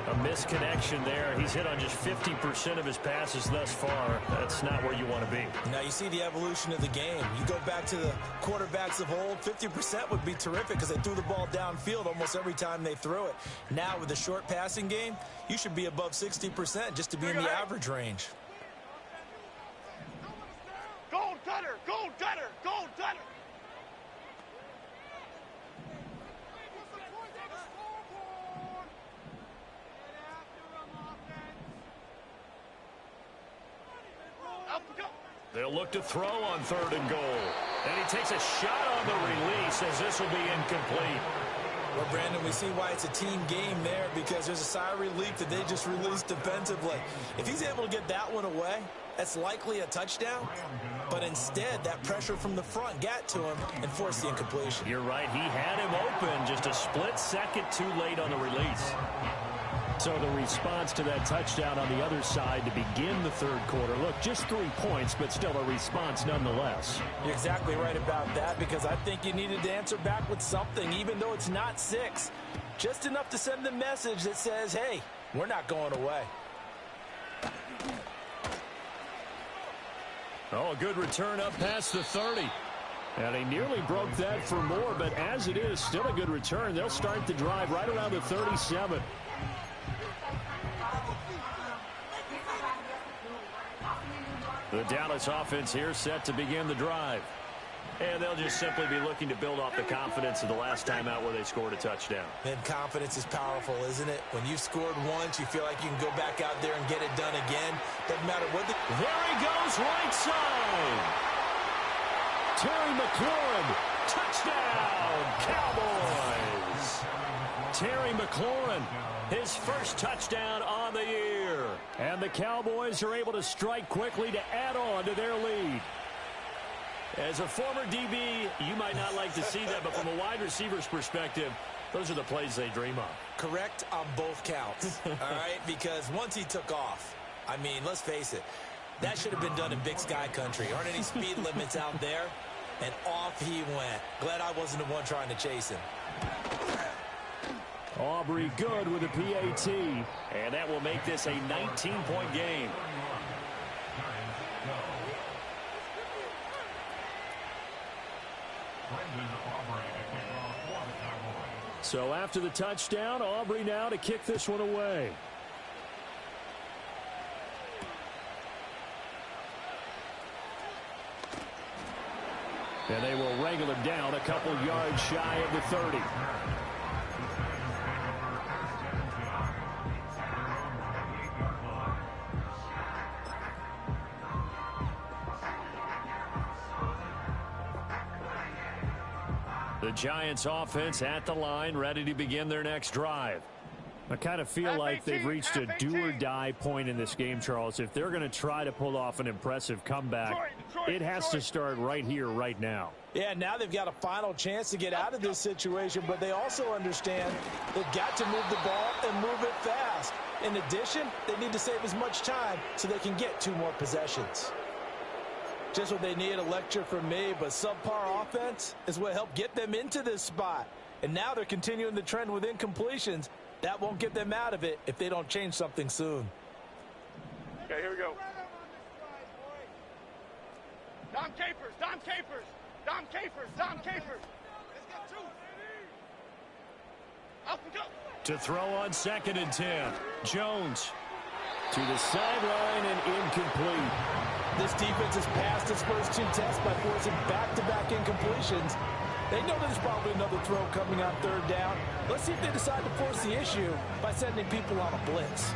A misconnection there. He's hit on just 50% of his passes thus far. That's not where you want to be. Now you see the evolution of the game. You go back to the quarterbacks of old, 50% would be terrific because they threw the ball downfield almost every time they threw it. Now with the short passing game, you should be above 60% just to be in the average range. Gold gutter, gold gutter, gold gutter. They'll look to throw on 3rd and goal. And he takes a shot on the release as this will be incomplete. Well, Brandon, we see why it's a team game there because there's a sigh of relief that they just released defensively. If he's able to get that one away, that's likely a touchdown. But instead, that pressure from the front got to him and forced the incompletion. You're right. He had him open just a split second too late on the release. So the response to that touchdown on the other side to begin the third quarter. Look, just 3 points, but still a response nonetheless. You're exactly right about that because I think you needed to answer back with something, even though it's not 6. Just enough to send the message that says, hey, we're not going away. Oh, a good return up past the 30. And he nearly broke that for more, but as it is, still a good return. They'll start the drive right around the 37. The Dallas offense here set to begin the drive. And they'll just simply be looking to build off the confidence of the last time out where they scored a touchdown. And confidence is powerful, isn't it? When you've scored once, you feel like you can go back out there and get it done again. Doesn't matter what the... There he goes, right side. Terry McLaurin, touchdown, Cowboys. Terry McLaurin, his first touchdown on the year. And the Cowboys are able to strike quickly to add on to their lead. As a former DB, you might not like to see that, but from a wide receiver's perspective, those are the plays they dream of. Correct on both counts, all right? Because once he took off, I mean, let's face it, that should have been done in Big Sky country. Aren't any speed limits out there? And off he went. Glad I wasn't the one trying to chase him. Aubrey good with a PAT, and that will make this a 19-point game. So after the touchdown, Aubrey now to kick this one away. And they will wrangle him down a couple yards shy of the 30. The Giants offense at the line, ready to begin their next drive. I kind of feel like they've reached a do-or-die point in this game, Charles. If they're going to try to pull off an impressive comeback, it has to start right here, right now. Yeah, now they've got a final chance to get out of this situation, but they also understand they've got to move the ball and move it fast. In addition, they need to save as much time so they can get 2 more possessions. Just what they need, a lecture from me, but subpar offense is what helped get them into this spot. And now they're continuing the trend with incompletions. That won't get them out of it if they don't change something soon. Okay, here we go. Dom Capers, Dom Capers, Dom Capers, Dom Capers. Let's get 2. Up and go. To throw on 2nd and 10. Jones to the sideline and incomplete. This defense has passed its first 2 tests by forcing back-to-back incompletions. They know there's probably another throw coming on 3rd down. Let's see if they decide to force the issue by sending people on a blitz.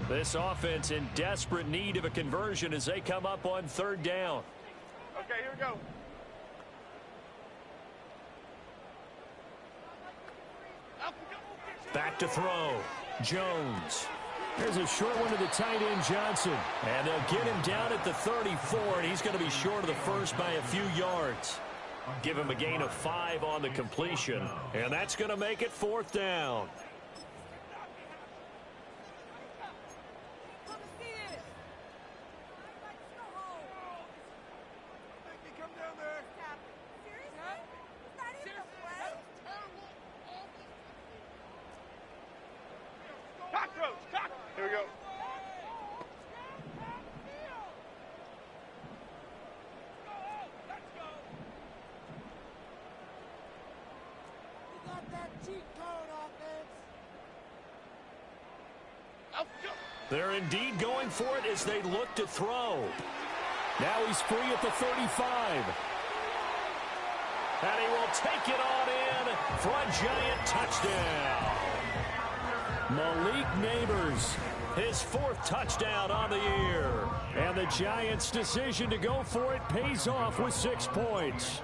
This offense in desperate need of a conversion as they come up on 3rd down. Okay, here we go. Back to throw. Jones. There's a short one to the tight end, Johnson. And they'll get him down at the 34, and he's going to be short of the first by a few yards. Give him a gain of 5 on the completion, and that's going to make it 4th down. Here we go. They're indeed going for it as they look to throw. Now he's free at the 35. And he will take it on in for a giant touchdown. Malik Neighbors, his 4th touchdown on the year. And the Giants' decision to go for it pays off with 6 points.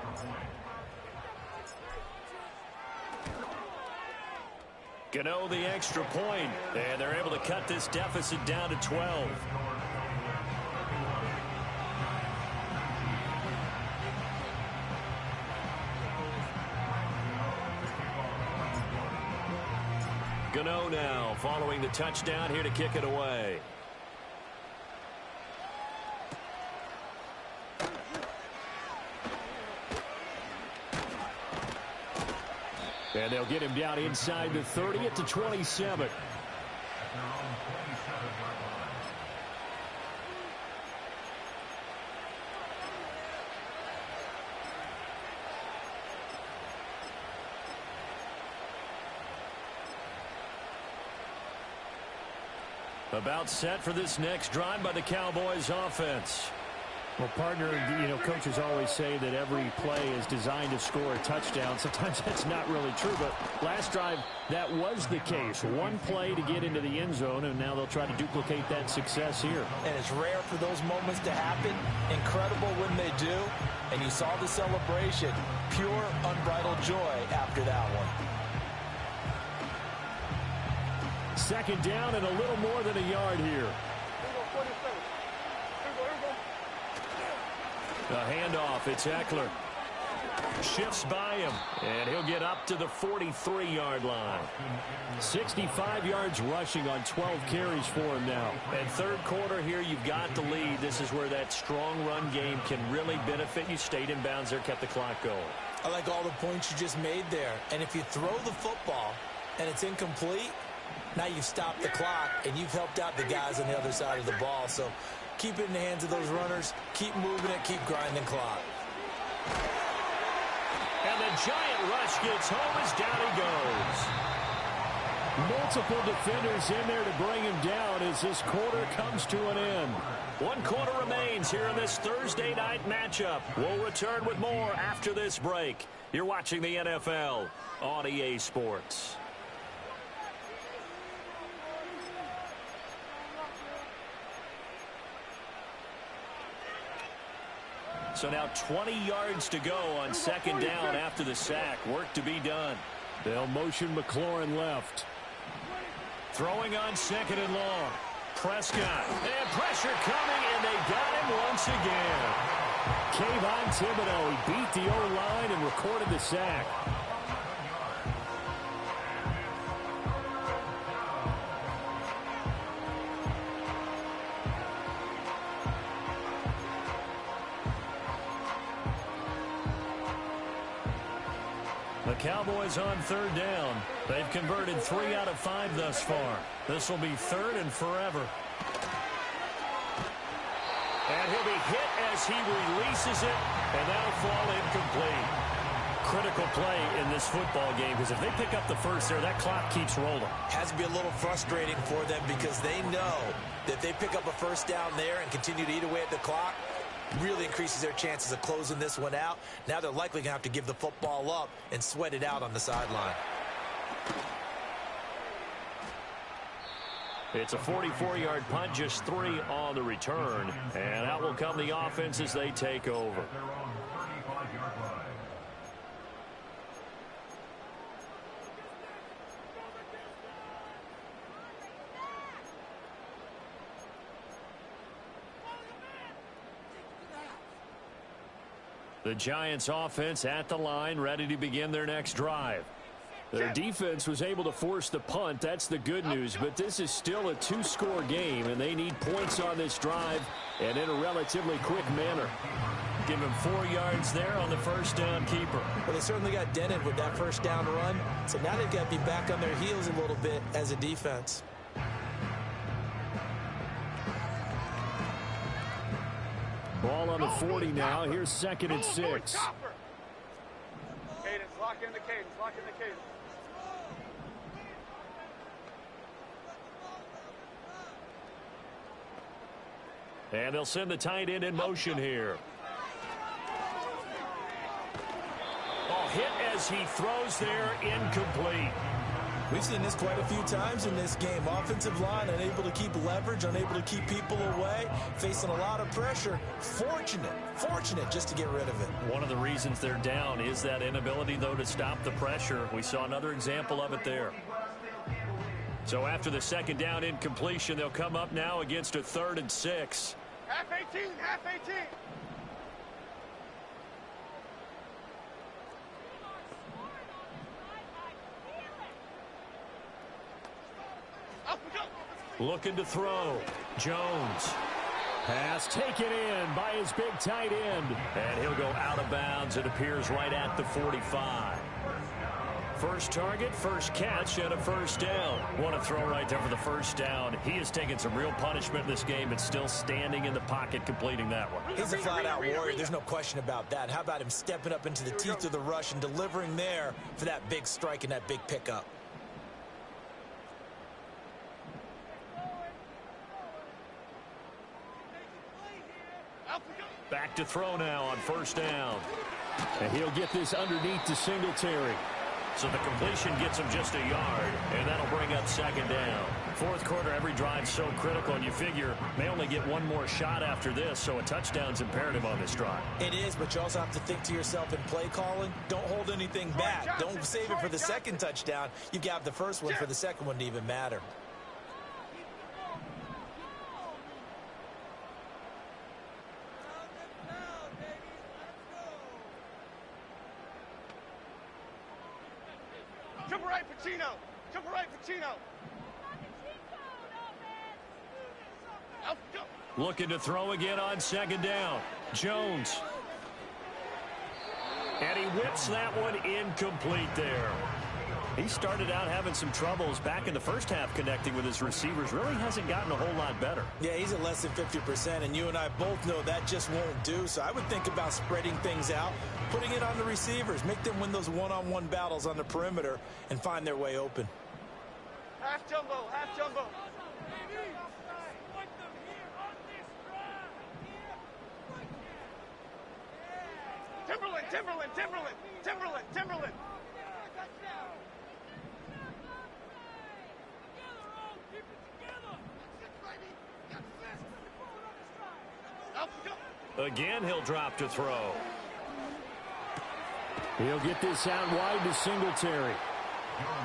Gano the extra point, and they're able to cut this deficit down to 12. Gano now following the touchdown here to kick it away. And they'll get him down inside the 30 at the 27. About set for this next drive by the Cowboys offense. Well, partner, coaches always say that every play is designed to score a touchdown. Sometimes that's not really true, but last drive, that was the case. One play to get into the end zone, and now they'll try to duplicate that success here. And it's rare for those moments to happen. Incredible when they do. And you saw the celebration. Pure, unbridled joy after that one. Second down and a little more than a yard here. The handoff, it's Eckler. Shifts by him, and he'll get up to the 43-yard line. 65 yards rushing on 12 carries for him now. And third quarter here, you've got the lead. This is where that strong run game can really benefit you. Stayed in bounds there, kept the clock going. I like all the points you just made there. And if you throw the football and it's incomplete, now you've stopped the clock and you've helped out the guys on the other side of the ball. So keep it in the hands of those runners. Keep moving it. Keep grinding clock. And the giant rush gets home as down he goes. Multiple defenders in there to bring him down as this quarter comes to an end. One quarter remains here in this Thursday night matchup. We'll return with more after this break. You're watching the NFL on EA Sports. So now 20 yards to go on second down after the sack. Work to be done. They'll motion McLaurin left. Throwing on second and long. Prescott. And pressure coming, and they got him once again. Kayvon Thibodeau, he beat the O-line and recorded the sack. The Cowboys on third down. They've converted 3 out of 5 thus far. This will be third and forever. And he'll be hit as he releases it, and that'll fall incomplete. Critical play in this football game, because if they pick up the first there, that clock keeps rolling. Has to be a little frustrating for them because they know that if they pick up a first down there and continue to eat away at the clock, really increases their chances of closing this one out. Now they're likely going to have to give the football up and sweat it out on the sideline. It's a 44-yard punt, just 3 on the return. And out will come the offense as they take over. The Giants offense at the line, ready to begin their next drive. Their defense was able to force the punt. That's the good news, but this is still a 2-score game, and they need points on this drive and in a relatively quick manner. Give him 4 yards there on the first down keeper. Well, they certainly got dented with that first down run, so now they've got to be back on their heels a little bit as a defense. Ball on the 40 now. Here's 2nd and 6. Cadence, lock in the cadence, lock in the cadence. And they'll send the tight end in motion here. Ball hit as he throws there, incomplete. We've seen this quite a few times in this game. Offensive line unable to keep leverage, unable to keep people away, facing a lot of pressure. Fortunate just to get rid of it. One of the reasons they're down is that inability, though, to stop the pressure. We saw another example of it there. So after the second down incompletion, they'll come up now against a 3rd and 6. Half 18, half 18. Looking to throw. Jones. Pass taken in by his big tight end. And he'll go out of bounds. It appears right at the 45. First target, first catch, and a first down. What a throw right there for the first down. He has taken some real punishment in this game and still standing in the pocket completing that one. He's a flat-out warrior. There's no question about that. How about him stepping up into the teeth of the rush and delivering there for that big strike and that big pickup? Back to throw now on first down. And he'll get this underneath to Singletary. So the completion gets him just a yard, and that'll bring up second down. Fourth quarter, every drive's so critical, and you figure may only get one more shot after this, so a touchdown's imperative on this drive. It is, but you also have to think to yourself in play calling, don't hold anything back. Don't save it for the second touchdown. You've got the first one for the second one to even matter. Jump right, Pacino. Jump right, Pacino. Looking to throw again on second down. Jones. And he whips that one incomplete there. He started out having some troubles back in the first half connecting with his receivers. Really hasn't gotten a whole lot better. Yeah, he's at less than 50%, and you and I both know that just won't do. So I would think about spreading things out, putting it on the receivers, make them win those one-on-one battles on the perimeter and find their way open. Half jumbo, half jumbo. Timberland. Again, he'll drop to throw. He'll get this out wide to Singletary.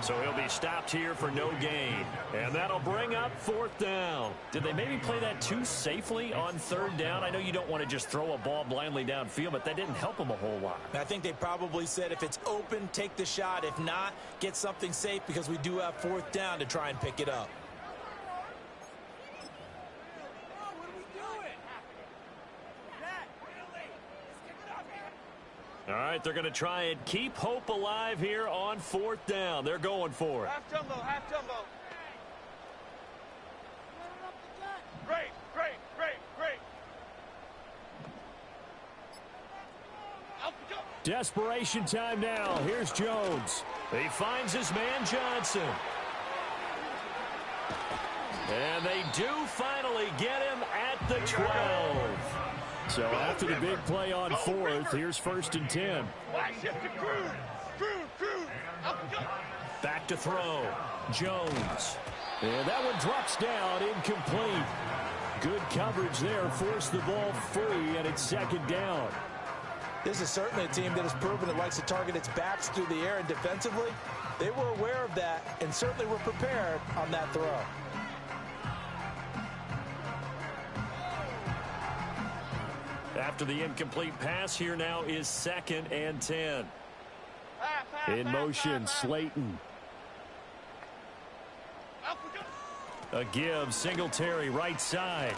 So he'll be stopped here for no gain. And that'll bring up fourth down. Did they maybe play that too safely on third down? I know you don't want to just throw a ball blindly downfield, but that didn't help them a whole lot. I think they probably said if it's open, take the shot. If not, get something safe because we do have fourth down to try and pick it up. All right, they're going to try and keep hope alive here on fourth down. They're going for it. Half jumbo, half jumbo. Great. Desperation time now. Here's Jones. He finds his man Johnson. And they do finally get him at the 12. So after the big play on fourth, here's first and 10. Back to throw. Jones. And that one drops down, incomplete. Good coverage there, forced the ball free, and it's second down. This is certainly a team that has proven it likes to target its backs through the air, and defensively, they were aware of that and certainly were prepared on that throw. After the incomplete pass, here now is second and 10. In motion, Slayton. A give, Singletary, right side.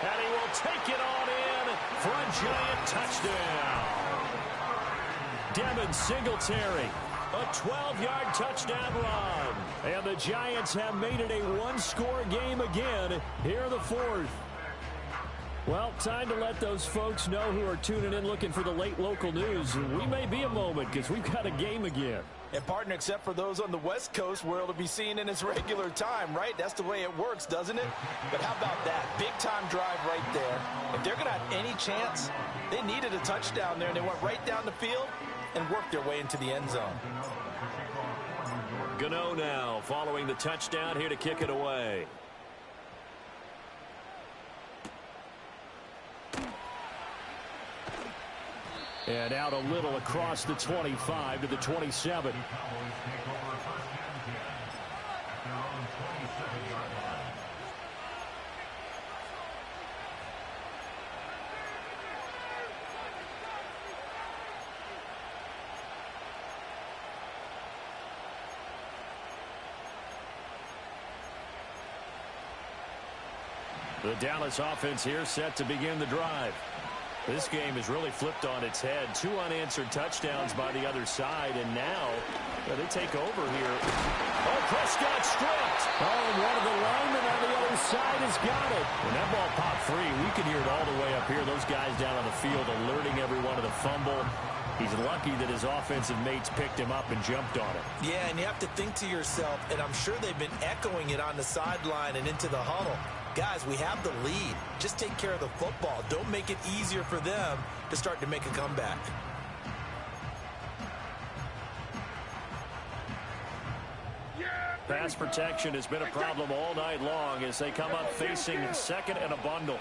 And he will take it on in for a giant touchdown. Devin Singletary, a 12-yard touchdown run. And the Giants have made it a one-score game again here in the fourth. Well, time to let those folks know who are tuning in looking for the late local news. We may be a moment because we've got a game again. And, partner, except for those on the West Coast where it'll be seen in its regular time, right? That's the way it works, doesn't it? But how about that? Big-time drive right there. If they're going to have any chance, they needed a touchdown there, and they went right down the field and worked their way into the end zone. Gano now following the touchdown here to kick it away. And out a little across the 25 to the 27. The Dallas offense here set to begin the drive. This game has really flipped on its head. 2 unanswered touchdowns by the other side, and now they take over here. Oh, Prescott stripped. Oh, and one of the linemen on the other side has got it. When that ball popped free, we could hear it all the way up here. Those guys down on the field alerting everyone of the fumble. He's lucky that his offensive mates picked him up and jumped on it. Yeah, and you have to think to yourself, and I'm sure they've been echoing it on the sideline and into the huddle. Guys, we have the lead. Just take care of the football. Don't make it easier for them to start to make a comeback. Pass protection has been a problem all night long as they come up facing second and a bundle.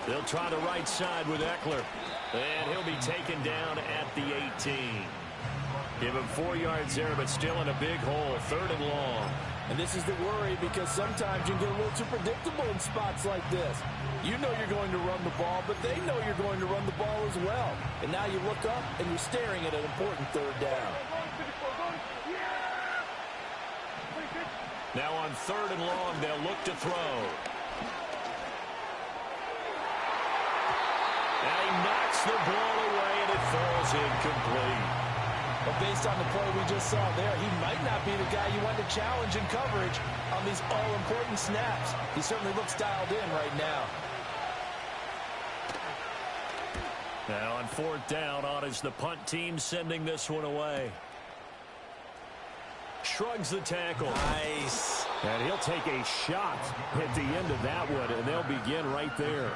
They'll try the right side with Eckler. And he'll be taken down at the 18. Give him 4 yards there, but still in a big hole. 3rd and long. And this is the worry because sometimes you can get a little too predictable in spots like this. You know you're going to run the ball, but they know you're going to run the ball as well. And now you look up and you're staring at an important 3rd down. Now on 3rd and long, they'll look to throw. And he knocks the ball away, and it falls incomplete. But based on the play we just saw there, he might not be the guy you want to challenge in coverage on these all-important snaps. He certainly looks dialed in right now. Now on 4th down, on is the punt team sending this one away. Shrugs the tackle. Nice. And he'll take a shot at the end of that one, and they'll begin right there.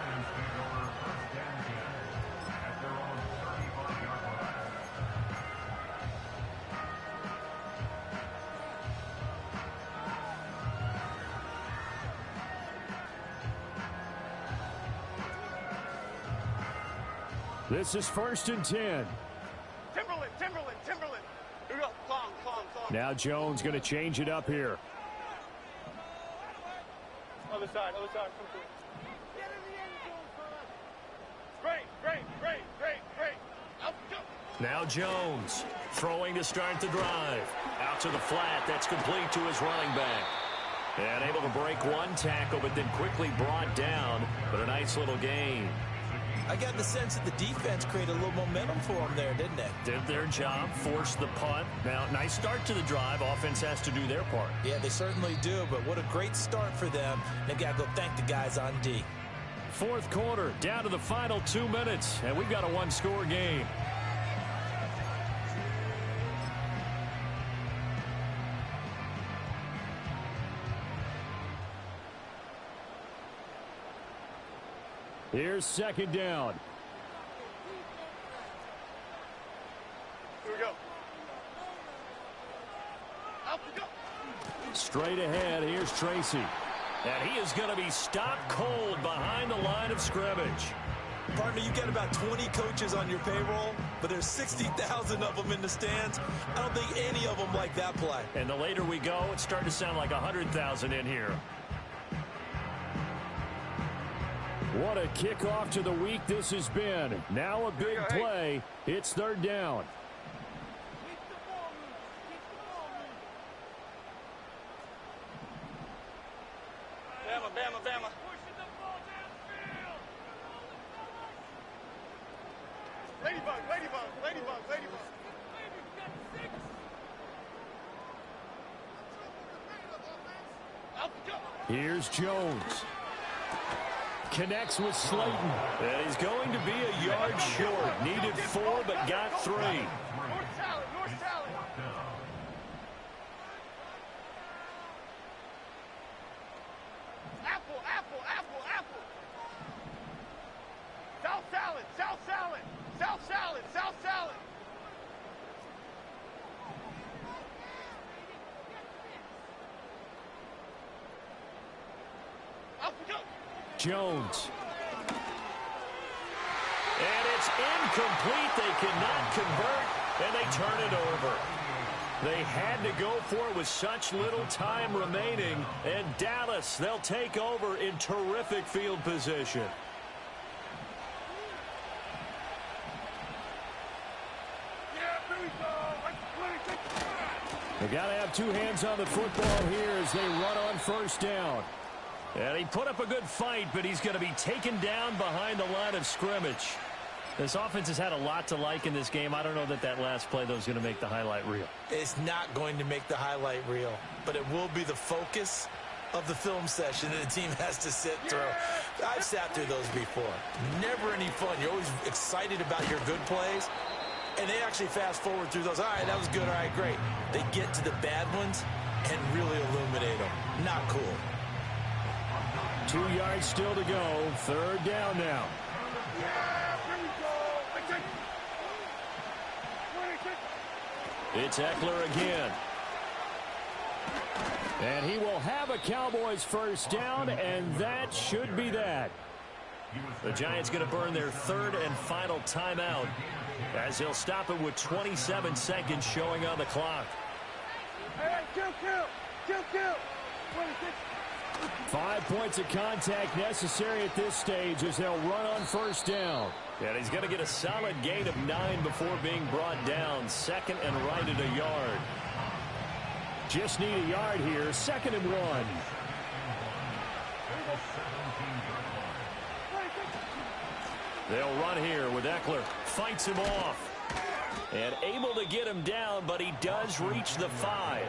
This is 1st and 10. Timberland. Here we go. Clong. Now Jones going to change it up here. Other side. Come through. Get in the end zone, Great. Out we go. Now Jones throwing to start the drive. Out to the flat. That's complete to his running back. And able to break 1 tackle, but then quickly brought down. But a nice little gain. I got the sense that the defense created a little momentum for them there, didn't they? Did their job, forced the punt. Now, nice start to the drive. Offense has to do their part. Yeah, they certainly do, but what a great start for them. They've got to go thank the guys on D. 4th quarter, down to the final 2 minutes, and we've got a 1-score game. Here's 2nd down. Here we go. Out we go. Straight ahead, here's Tracy. And he is going to be stopped cold behind the line of scrimmage. Partner, you got about 20 coaches on your payroll, but there's 60,000 of them in the stands. I don't think any of them like that play. And the later we go, it's starting to sound like 100,000 in here. What a kickoff to the week this has been. Now a big play. It's 3rd down. Bama. Ladybug. Out we go. Here's Jones. Connects with Slayton. And he's going to be a yard short. Needed 4, but got 3. North salad. Apple. South salad. Out we go. Jones. And it's incomplete. They cannot convert, and they turn it over. They had to go for it with such little time remaining. And Dallas, they'll take over in terrific field position. They got to have 2 hands on the football here as they run on 1st down. And he put up a good fight, but he's going to be taken down behind the line of scrimmage. This offense has had a lot to like in this game. I don't know that last play, though, is going to make the highlight reel. It's not going to make the highlight reel, but it will be the focus of the film session that the team has to sit through. I've sat through those before. Never any fun. You're always excited about your good plays, and they actually fast forward through those. All right, that was good. All right, great. They get to the bad ones and really illuminate them. Not cool. 2 yards still to go. Third down now. It's Eckler again. And he will have a Cowboys first down, and that should be that. The Giants going to burn their third and final timeout as he'll stop it with 27 seconds showing on the clock. Hey, kill. 5 points of contact necessary at this stage as they'll run on first down. And he's going to get a solid gain of 9 before being brought down. Second and right at a yard. Just need a yard here. 2nd and 1. They'll run here with Eckler. Fights him off. And able to get him down, but he does reach the 5.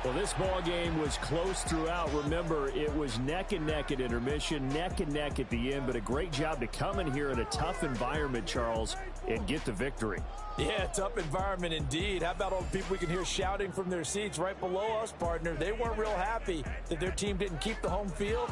Well, this ball game was close throughout. Remember, it was neck and neck at intermission, neck and neck at the end, but a great job to come in here in a tough environment, Charles, and get the victory. Yeah, tough environment indeed. How about all the people we can hear shouting from their seats right below us, partner? They weren't real happy that their team didn't keep the home field.